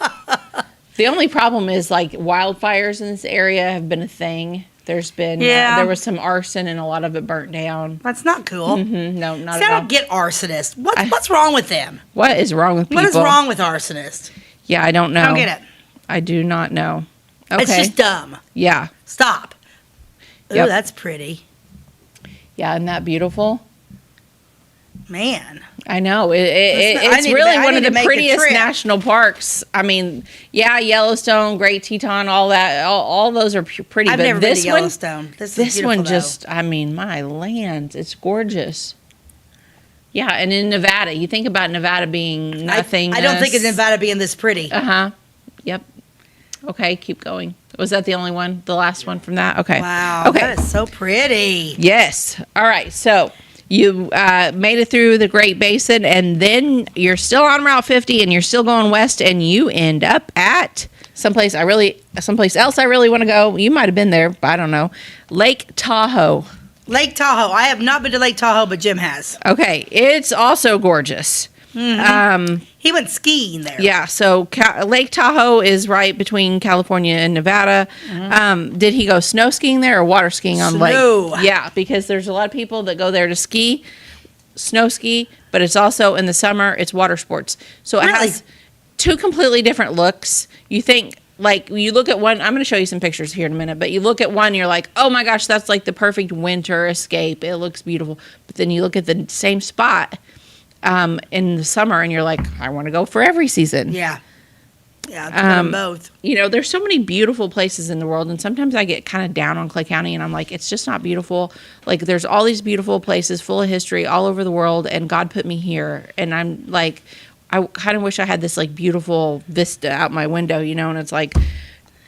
The only problem is like wildfires in this area have been a thing. There's been, there was some arson and a lot of it burnt down. That's not cool. No, not See, at I all. don't get arsonists. What's wrong with them? What is wrong with people? What is wrong with arsonists? Yeah, I don't know. I don't get it. I do not know. Okay. It's just dumb. Yeah. Stop. Ooh, Yep. that's pretty. Yeah, isn't that beautiful? Man. I know. I It's need to really ma- I one need of to the make a prettiest trip. national parks. I mean, yeah, Yellowstone, Great Teton, all that, all those are pretty. I've but never been this to one, Yellowstone. This one beautiful, just, I mean, my land, it's gorgeous. Yeah, and in Nevada, you think about Nevada being nothing. I don't think it's Nevada being this pretty. Yep. Okay, keep going. Was that the only one? The last one from that? Okay. Wow. Okay. That is so pretty. Yes. All right. So you made it through the Great Basin, and then you're still on Route 50, and you're still going west, and you end up at someplace else I really want to go. You might have been there, but I don't know. Lake Tahoe. Lake Tahoe. I have not been to Lake Tahoe, but Jim has. Okay. It's also gorgeous. He went skiing there. Yeah, so Lake Tahoe is right between California and Nevada. Did he go snow skiing there or water skiing on Snow. lake? Yeah, because there's a lot of people that go there to ski, snow ski, but it's also in the summer, it's water sports. So it Really? has two completely different looks. You think, like, you look at one, I'm going to show you some pictures here in a minute, but you look at one, you're like, oh my gosh, that's like the perfect winter escape. It looks beautiful. But then you look at the same spot in the summer, and you're like, I want to go for every season. Yeah. Yeah, I've done both. You know, there's so many beautiful places in the world, and sometimes I get kind of down on Clay County, and I'm like, it's just not beautiful. Like, there's all these beautiful places full of history all over the world, and God put me here, and I'm like, I kind of wish I had this like beautiful vista out my window, you know, and it's like,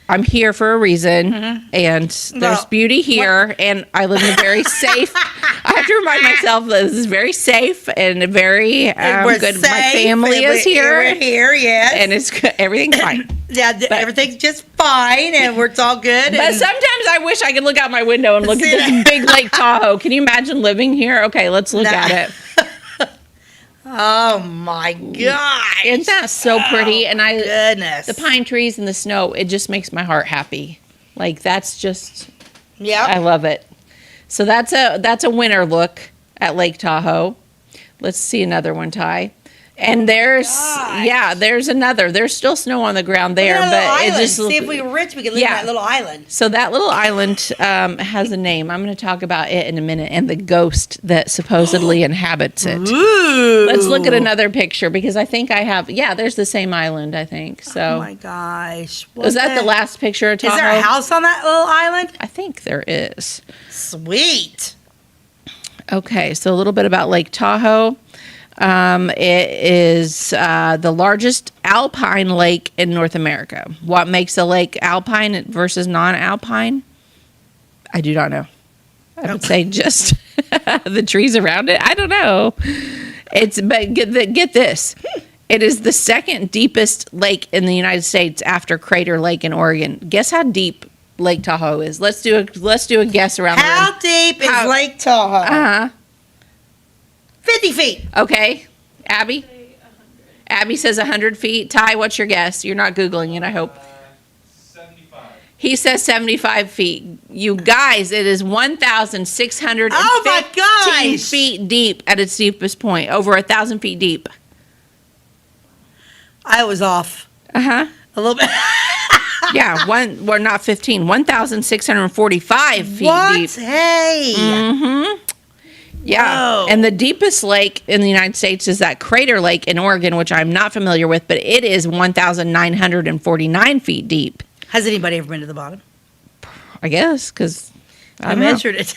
I'm here for a reason, and there's beauty here, and I live in a very safe. I have to remind myself that this is very safe and very We're good. safe, My family is here, We're here, yes. and it's everything's fine. Yeah, everything's just fine, and it's all good. But and sometimes I wish I could look out my window and look See at this that? big Lake Tahoe. Can you imagine living here? Okay, let's look at it. oh my gosh. Isn't that so pretty? And Goodness. the pine trees and the snow, it just makes my heart happy. Like, that's just, Yep. I love it. So that's a winter look at Lake Tahoe. Let's see another one, Ty. And there's another. There's still snow on the ground there, but it just see if we were rich, we could live in that little island. So that little island has a name. I'm going to talk about it in a minute, and the ghost that supposedly inhabits it. Ooh. Let's look at another picture, because I think I have. Yeah, there's the same island, I think. So Oh my gosh. was that the last picture of Tahoe? Is there a house on that little island? I think there is. Sweet. Okay, so a little bit about Lake Tahoe. It is the largest alpine lake in North America. What makes a lake alpine versus non-alpine? I do not know. I would say just the trees around it. I don't know. But get this. It is the second deepest lake in the United States after Crater Lake in Oregon. Guess how deep Lake Tahoe is? Let's do a guess around the room. How deep is Lake Tahoe? 50 feet. Okay. Abby? Abby says 100 feet. Ty, what's your guess? You're not Googling it, I hope. 75. He says 75 feet. You guys, it is 1,615 Oh my gosh! feet deep at its deepest point. Over 1,000 feet deep. I was off Uh-huh. a little bit. Yeah, well, not 15. 1,645 feet What? deep. Hey. Yeah. Whoa. And the deepest lake in the United States is that Crater Lake in Oregon, which I'm not familiar with, but it is 1,949 feet deep. Has anybody ever been to the bottom? I guess, because I measured it.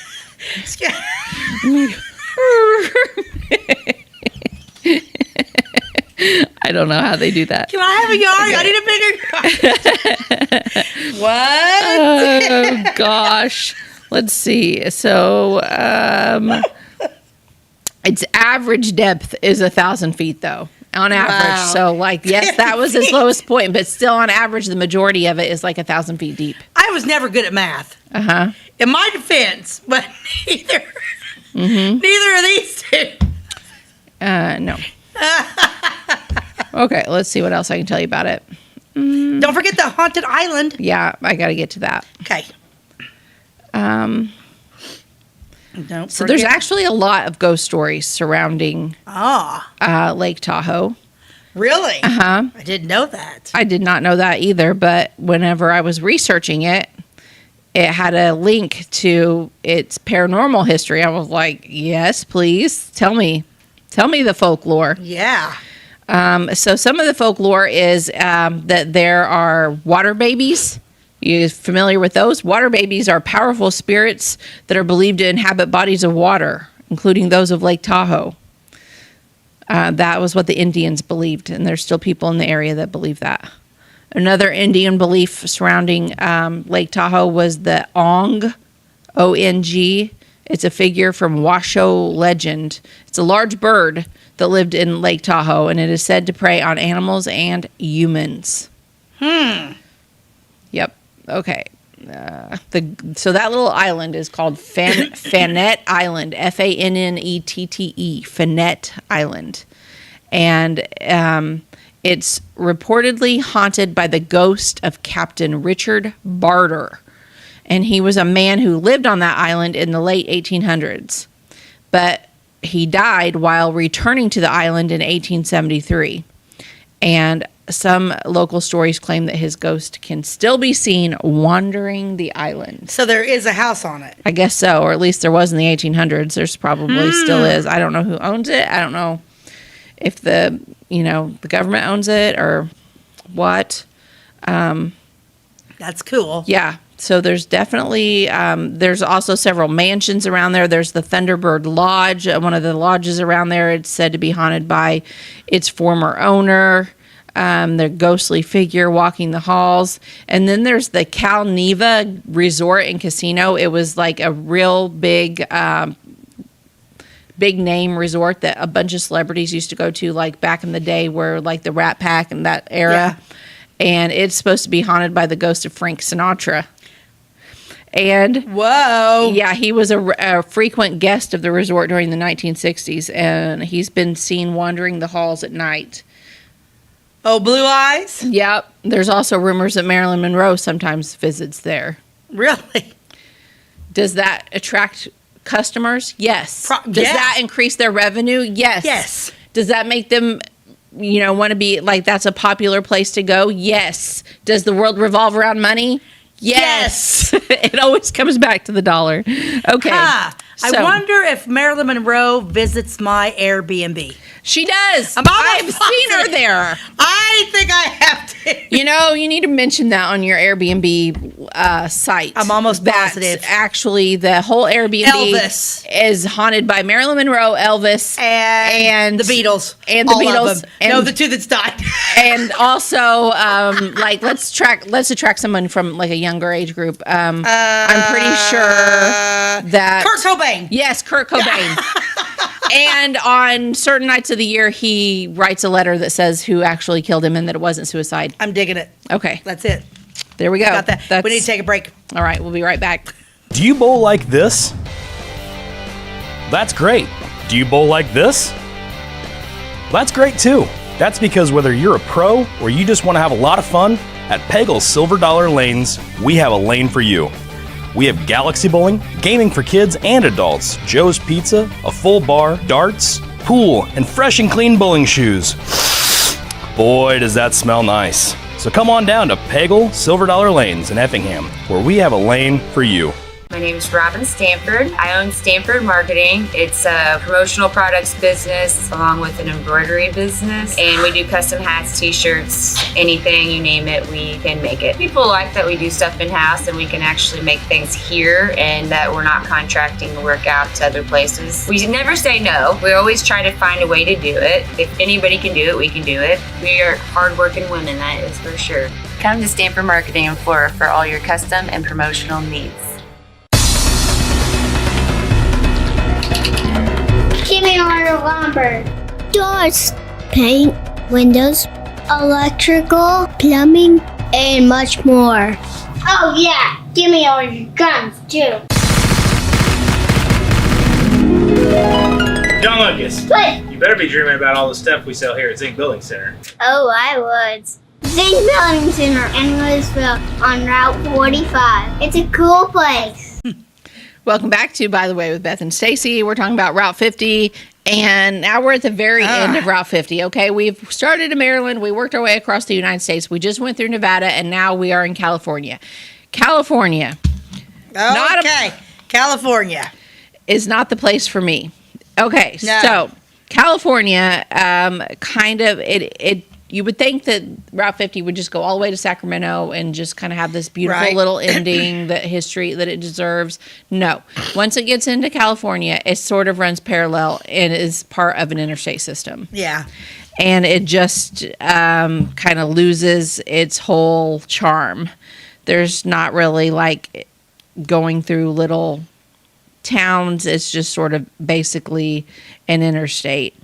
I don't know how they do that. Can I have a yard? I need a bigger yard. What? Oh, gosh. Let's see. So, its average depth is 1,000 feet, though, on average. Wow. So, like, yes, that was its lowest point, but still, on average, the majority of it is like 1,000 feet deep. I was never good at math. Uh-huh. In my defense, but neither of these two. No. Okay, let's see what else I can tell you about it. Don't forget the haunted island. Yeah, I got to get to that. Okay. Don't So there's forget- actually a lot of ghost stories surrounding Lake Tahoe. Really? Uh-huh. I didn't know that. I did not know that either, but whenever I was researching it, it had a link to its paranormal history. I was like, yes, please, tell me the folklore. Yeah. So some of the folklore is that there are water babies. You familiar with those? Water babies are powerful spirits that are believed to inhabit bodies of water, including those of Lake Tahoe. That was what the Indians believed, and there's still people in the area that believe that. Another Indian belief surrounding Lake Tahoe was the Ong, O-N-G. It's a figure from Washoe legend. It's a large bird that lived in Lake Tahoe, and it is said to prey on animals and humans. Yep. Okay. So that little island is called Fannette Island, F-A-N-N-E-T-T-E, Fannette Island. And it's reportedly haunted by the ghost of Captain Richard Barter. And he was a man who lived on that island in the late 1800s. But he died while returning to the island in 1873. And some local stories claim that his ghost can still be seen wandering the island. So there is a house on it. I guess so, or at least there was in the 1800s. There's probably still is. I don't know who owns it. I don't know if the government owns it or what. That's cool. Yeah. So there's definitely, there's also several mansions around there. There's the Thunderbird Lodge, one of the lodges around there. It's said to be haunted by its former owner. The ghostly figure walking the halls. And then there's the Cal Neva Resort and Casino. It was like a real big name resort that a bunch of celebrities used to go to, like back in the day, where like the Rat Pack and that era. Yeah. And it's supposed to be haunted by the ghost of Frank Sinatra. And Whoa. yeah, he was a frequent guest of the resort during the 1960s, and he's been seen wandering the halls at night. Oh, Blue Eyes? Yep. There's also rumors that Marilyn Monroe sometimes visits there. Really? Does that attract customers? Yes. Does yeah. that increase their revenue? Yes. Yes. Does that make them, want to be like that's a popular place to go? Yes. Does the world revolve around money? Yes. It always comes back to the dollar. Okay. I So- wonder if Marilyn Monroe visits my Airbnb. She does. I'm almost I've seen her positive. there. I think I have to. You need to mention that on your Airbnb site. I'm almost That's positive. actually, the whole Airbnb Elvis. is haunted by Marilyn Monroe, Elvis, And the Beatles. And the All Beatles. Of them. And, No, the two that's died. and also, let's attract someone from like a younger age group. I'm pretty sure that Kurt Cobain. Yes, Kurt Cobain. And on certain nights of the year, he writes a letter that says who actually killed him and that it wasn't suicide. I'm digging it. Okay, That's it. there we go. Got that. We need to take a break. All right, we'll be right back. Do you bowl like this? That's great. Do you bowl like this? That's great too. That's because whether you're a pro or you just want to have a lot of fun, at Pegel's Silver Dollar Lanes, we have a lane for you. We have galaxy bowling, gaming for kids and adults, Joe's Pizza, a full bar, darts, pool, and fresh and clean bowling shoes. Boy, does that smell nice. So come on down to Pegel Silver Dollar Lanes in Effingham, where we have a lane for you. My name is Robin Stanford. I own Stanford Marketing. It's a promotional products business along with an embroidery business. And we do custom hats, t-shirts, anything, you name it, we can make it. People like that we do stuff in-house and we can actually make things here and that we're not contracting the work out to other places. We never say no. We always try to find a way to do it. If anybody can do it, we can do it. We are hardworking women, that is for sure. Come to Stanford Marketing in Flora for all your custom and promotional needs. Give me all your lumber. Doors, paint, windows, electrical, plumbing, and much more. Oh yeah, give me all your guns too. John Lucas, What? you better be dreaming about all the stuff we sell here at Zink Building Center. Oh, I would. Zink Building Center in Louisville on Route 45. It's a cool place. Welcome back to By the Way with Beth and Stacey. We're talking about Route 50, and now we're at the very end of Route 50. Okay, we've started in Maryland. We worked our way across the United States. We just went through Nevada, and now we are in California. California. California is not the place for me. Okay, No. so California, kind of, you would think that Route 50 would just go all the way to Sacramento and just kind of have this beautiful Right. little ending, that history that it deserves. No. Once it gets into California, it sort of runs parallel and is part of an interstate system. Yeah. And it just kind of loses its whole charm. There's not really like going through little towns. It's just sort of basically an interstate.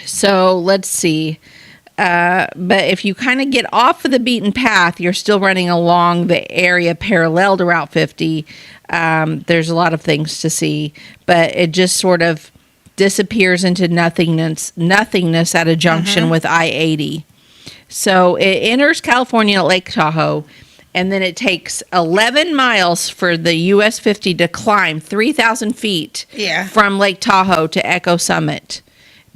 So let's see. But if you kind of get off of the beaten path, you're still running along the area parallel to Route 50. There's a lot of things to see, but it just sort of disappears into nothingness at a junction with I-80. So it enters California at Lake Tahoe, and then it takes 11 miles for the US 50 to climb 3,000 feet from Lake Tahoe to Echo Summit.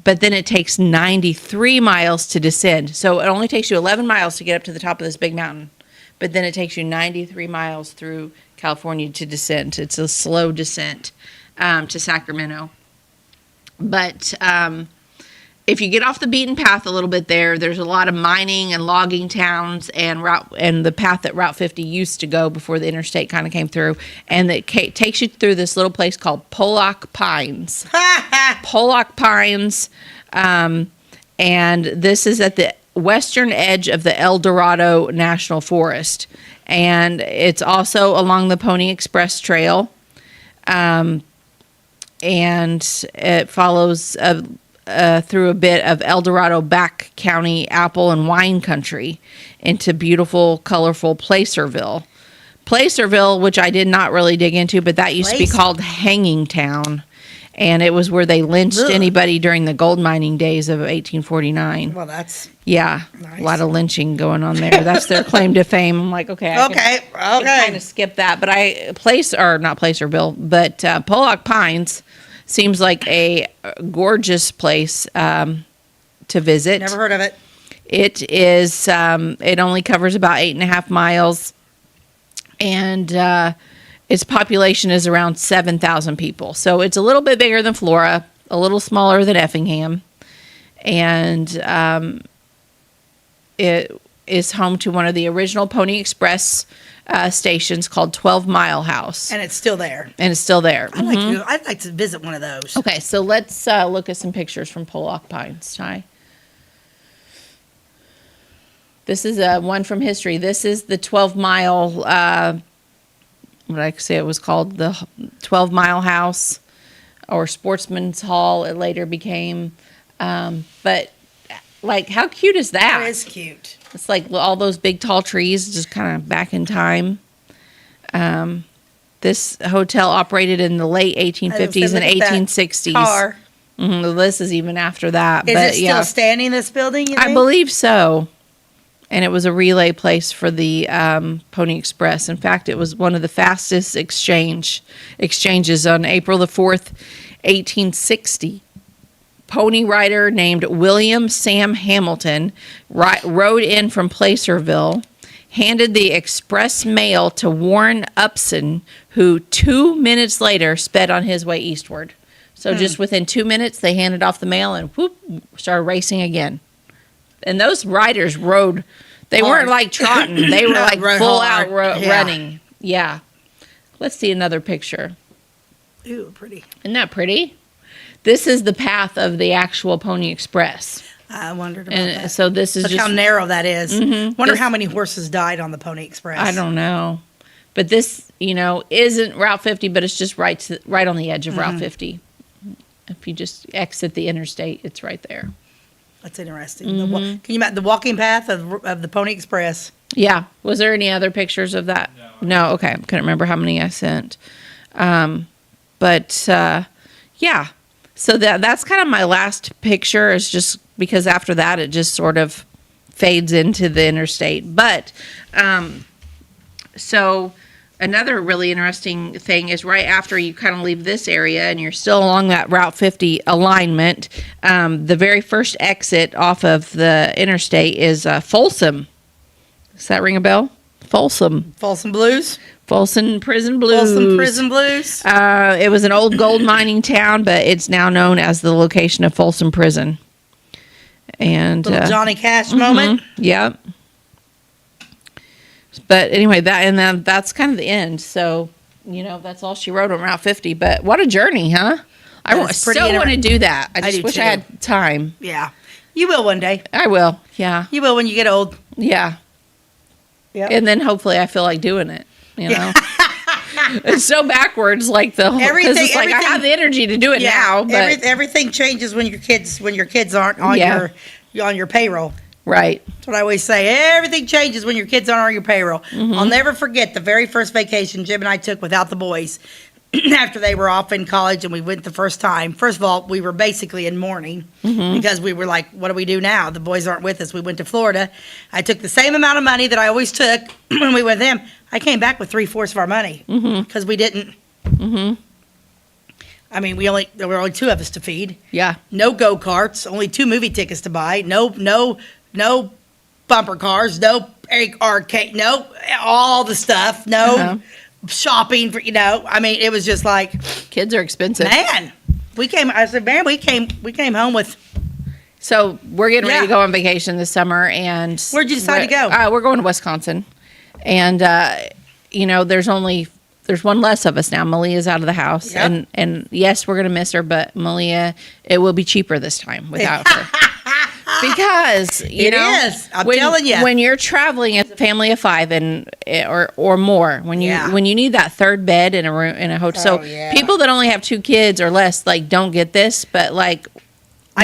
But then it takes 93 miles to descend. So it only takes you 11 miles to get up to the top of this big mountain. But then it takes you 93 miles through California to descend. It's a slow descent to Sacramento. But if you get off the beaten path a little bit there's a lot of mining and logging towns and the path that Route 50 used to go before the interstate kind of came through. And it takes you through this little place called Pollock Pines. Pollock Pines. And this is at the western edge of the El Dorado National Forest. And it's also along the Pony Express Trail. And it follows through a bit of El Dorado back county apple and wine country into beautiful, colorful Placerville. Placerville, which I did not really dig into, but that used to be called Hanging Town. And it was where they lynched anybody during the gold mining days of 1849. Well, that's nice. A lot of lynching going on there. That's their claim to fame. I'm like, okay, I can kind of skip that. But Pollock Pines seems like a gorgeous place to visit. Never heard of it. It is. It only covers about 8.5 miles, and its population is around 7,000 people. So it's a little bit bigger than Flora, a little smaller than Effingham, and it is home to one of the original Pony Express stations called 12 Mile House. And it's still there. I'd like to visit one of those. Okay, so let's look at some pictures from Pollock Pines, Ty. This is one from history. This is the 12 Mile, what I say it was called, the 12 Mile House or Sportsman's Hall, it later became. But, like, how cute is that? That is cute. It's like all those big tall trees just kind of back in time. This hotel operated in the late 1850s and 1860s. This is even after that. Is but it still standing, this building, you I think? believe so. And it was a relay place for the Pony Express. In fact, it was one of the fastest exchanges on April the 4th, 1860. Pony rider named William Sam Hamilton rode in from Placerville, handed the express mail to Warren Upson, who 2 minutes later sped on his way eastward. So just within 2 minutes, they handed off the mail and whoop, started racing again. And those riders rode, they weren't like trotting, they were like Rode full hard. out Yeah. running. Yeah. Let's see another picture. Ooh, pretty. Isn't that pretty? This is the path of the actual Pony Express. I wondered about And that. so this is Look just, how narrow that is. Wonder This- how many horses died on the Pony Express. I don't know. But this, isn't Route 50, but it's just right on the edge of Route 50. If you just exit the interstate, it's right there. That's interesting. Can you imagine the walking path of the Pony Express? Yeah. Was there any other pictures of that? No. Okay. I couldn't remember how many I sent. Yeah. So that's kind of my last picture, is just because after that it just sort of fades into the interstate. But so another really interesting thing is right after you kind of leave this area and you're still along that Route 50 alignment, the very first exit off of the interstate is Folsom. Does that ring a bell? Folsom. Folsom Blues? Folsom Prison Blues. Folsom Prison Blues? It was an old gold mining town, but it's now known as the location of Folsom Prison. And Little Johnny Cash moment? Yep. But anyway, that's kind of the end. So, that's all she wrote on Route 50. But what a journey, huh? I That's pretty still want to do that. I just do wish too. I had time. Yeah. You will one day. I will. Yeah. You will when you get old. Yeah. Yep. And then hopefully I feel like doing it, It's so backwards, like because it's like I have the energy to do it now, but everything changes when your kids aren't on your payroll. right. That's what I always say. Everything changes when your kids aren't on your payroll. I'll never forget the very first vacation Jim and I took without the boys after they were off in college and we went the first time. First of all, we were basically in mourning because we were like, what do we do now? The boys aren't with us. We went to Florida. I took the same amount of money that I always took when we went with them. I came back with 3/4 of our money because we didn't. I mean, there were only two of us to feed. Yeah. No go-karts, only 2 movie tickets to buy. No bumper cars, no arcade, no all the stuff, no shopping for, I mean, it was just like, Kids are expensive. man, we came home with, So we're getting ready Yeah. to go on vacation this summer, and Where'd you decide to go? We're going to Wisconsin, and there's one less of us now. Malia's out of the house, Yep. and yes, we're gonna miss her, but Malia, it will be cheaper this time without her. Because It is. I'm when, telling ya. when you're traveling as a family of 5 or more, when you need that third bed in a room in a hotel. Oh, yeah. People that only have 2 kids or less don't get this, but I can't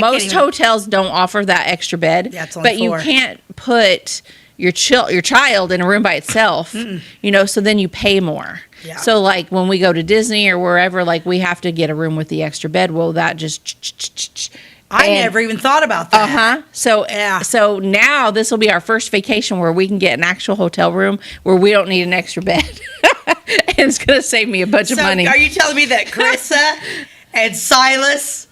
most even- hotels don't offer that extra bed. Yeah, it's only but you 4. can't put your child in a room by itself. So then you pay more. Yeah. So when we go to Disney or wherever, we have to get a room with the extra bed. Well, that just I and- never even thought about that. So now this will be our first vacation where we can get an actual hotel room where we don't need an extra bed. And it's going to save me a bunch of money. Are you telling me that Carissa and Silas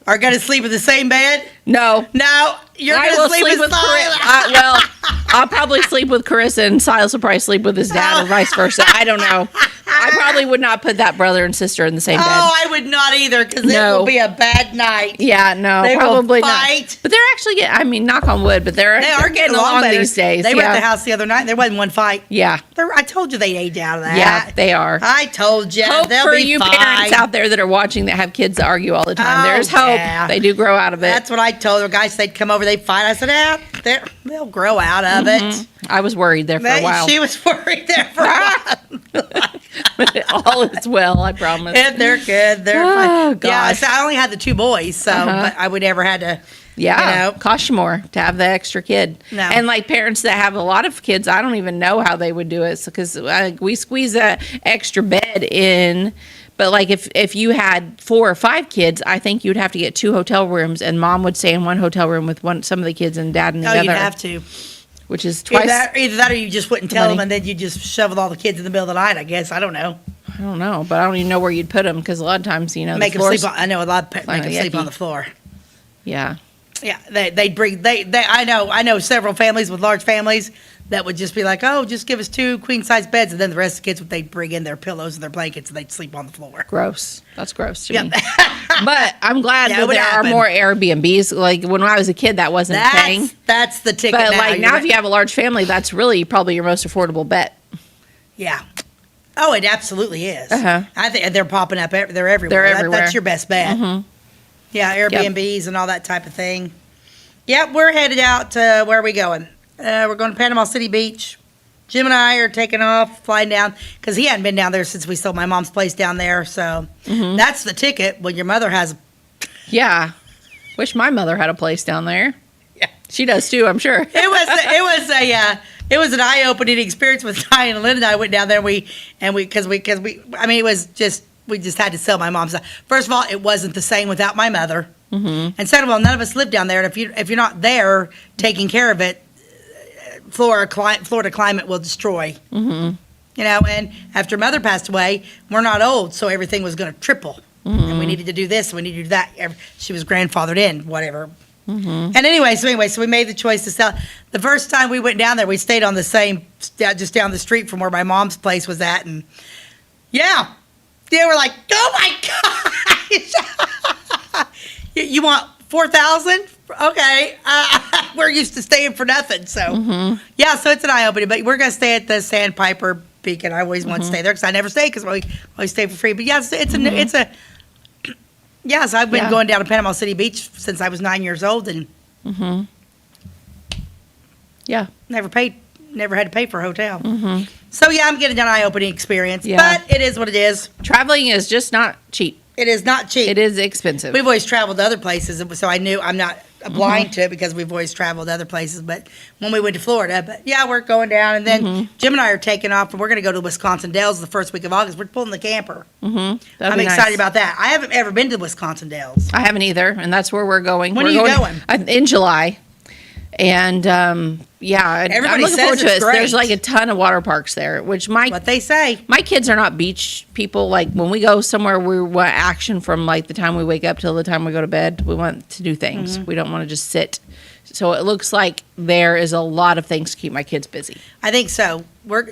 are going to sleep in the same bed? No. No, you're I going will to sleep with Silas. I'll probably sleep with Carissa, and Silas will probably sleep with his dad, or vice versa. I don't know. I probably would not put that brother and sister in the same bed. Oh, I would not either because it No. will be a bad night. Yeah, no, They will probably fight. not. But they're actually knock on wood, but they're They are getting along better. these days. They were yeah. at the house the other night. And there wasn't one fight. Yeah, I told you they aged out of that. yeah, they are. I told you. Hope they'll for be you fine. parents out there that are watching that have kids that argue all the time. Oh, There's hope. yeah. They do grow out of it. That's what I told her. Guys, they'd come over, they'd fight. I said, they'll grow out of it. I was worried there for a while. She was worried there for a while. All is well, I promise. And they're good. They're Oh, fine. Yeah, gosh. so I only had the 2 boys, so but I would never had to. Yeah, You know? cost you more to have the extra kid. No. And like parents that have a lot of kids, I don't even know how they would do it because we squeeze that extra bed in. But like if you had 4 or 5 kids, I think you'd have to get 2 hotel rooms, and mom would stay in one hotel room with some of the kids and dad in the Oh, other. you'd have to. Which is twice. Either that or you just wouldn't tell money. them, and then you just shovel all the kids in the middle of the night. I guess I don't know. I don't know, but I don't even know where you'd put them because a lot of times, the Make them floors- sleep. I know a lot of make kinda them sleep yucky. on the floor. Yeah. Yeah, they'd bring they I know several families with large families that would just be like, oh, just give us 2 queen size beds, and then the rest of the kids they'd bring in their pillows and their blankets and they'd sleep on the floor. Gross. That's gross to Yeah. me. But I'm glad Yeah, it that would there happen. are more Airbnbs. Like when I was a kid, that wasn't a thing. That's the ticket. But now. like You're now, right. if you have a large family, that's really probably your most affordable bet. Yeah. Oh, it absolutely is. Uh-huh. I think they're popping up. They're everywhere. They're That's everywhere. your best bet. Mhm. Yeah, Airbnbs and all that type of thing. Yep, we're headed out to, where are we going? We're going to Panama City Beach. Jim and I are taking off, flying down, because he hadn't been down there since we sold my mom's place down there. So that's the ticket when your mother has. Yeah. Wish my mother had a place down there. Yeah. She does too, I'm sure. It was an eye-opening experience with Diane and Linda and I went down there because we it was just, we just had to sell my mom's house. First of all, it wasn't the same without my mother. Mm-hmm. And second of all, none of us live down there. And if you're not there taking care of it, Florida climate will destroy. Mm-hmm. You know, and after mother passed away, we're not old, so everything was going to triple. Mm-hmm. And we needed to do this, we needed to do that. She was grandfathered in, whatever. Mm-hmm. And anyway, so we made the choice to sell. The first time we went down there, we stayed on the same, just down the street from where my mom's place was at. And yeah, they were like, oh my gosh, you want 4,000? Okay, we're used to staying for nothing. So yeah, so it's an eye opener. But we're gonna stay at the Sandpiper Beacon. I always want to stay there because I never stay because we always stay for free. But yeah, it's a yes. I've been going down to Panama City Beach since I was 9 years old and Yeah. never had to pay for a hotel. So yeah, I'm getting an eye opening experience. Yeah. But it is what it is. Traveling is just not cheap. It is not cheap. It is expensive. We've always traveled to other places, so I knew I'm not blind to it because we've always traveled to other places. But when we went to Florida, but yeah, we're going down, and then Jim and I are taking off, and we're going to go to Wisconsin Dells the first week of August. We're pulling the camper. I'm excited about that. I haven't ever been to Wisconsin Dells. I haven't either, and that's where we're going. When we're are you going? In July. And yeah, Everybody I'm looking says forward to it's it. great. There's like a ton of water parks there, which What they say. my kids are not beach people. Like when we go somewhere, we want action from like the time we wake up till the time we go to bed. We want to do things. We don't want to just sit. So it looks like there is a lot of things to keep my kids busy. I think so.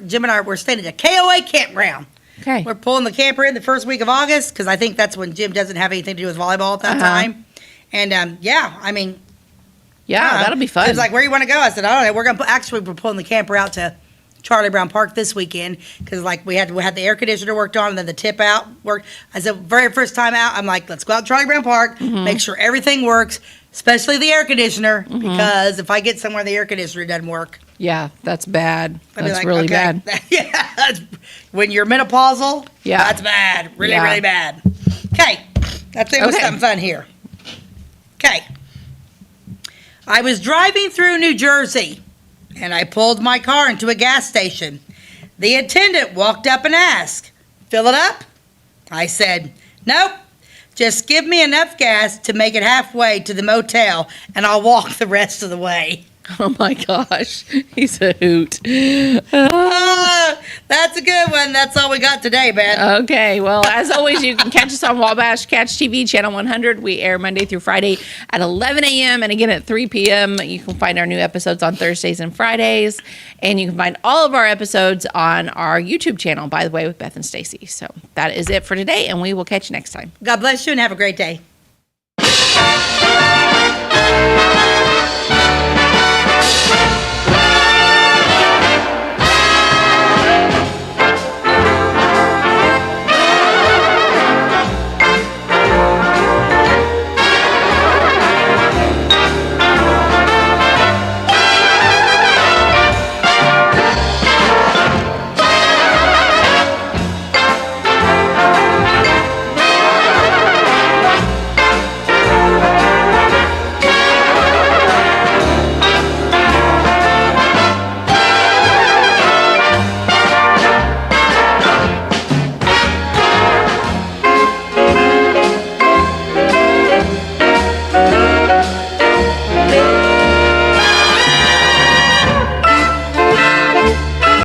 Jim and I we're staying at a KOA campground. Okay. We're pulling the camper in the first week of August because I think that's when Jim doesn't have anything to do with volleyball at that time. And yeah, I mean. Yeah, that'll be fun. He was like, where you want to go? I said, I don't know. We're pulling the camper out to Charlie Brown Park this weekend because like we had the air conditioner worked on and then the tip out worked. I said, very first time out, I'm like, let's go out to Charlie Brown Park, make sure everything works, especially the air conditioner because if I get somewhere the air conditioner doesn't work. Yeah, that's bad. I'd be That's like, really okay. bad. Yeah, when you're menopausal, Yeah. that's bad. Really, Yeah. really bad. Okay, let's think of Okay. something fun here. Okay. I was driving through New Jersey, and I pulled my car into a gas station. The attendant walked up and asked, "Fill it up?" I said, "Nope. Just give me enough gas to make it halfway to the motel, and I'll walk the rest of the way." Oh my gosh, he's a hoot. That's a good one. That's all we got today, Ben. Okay, well, as always, you can catch us on Wabash Catch TV, Channel 100. We air Monday through Friday at 11 a.m. and again at 3 p.m. You can find our new episodes on Thursdays and Fridays. And you can find all of our episodes on our YouTube channel, by the way, with Beth and Stacey. So that is it for today, and we will catch you next time. God bless you and have a great day.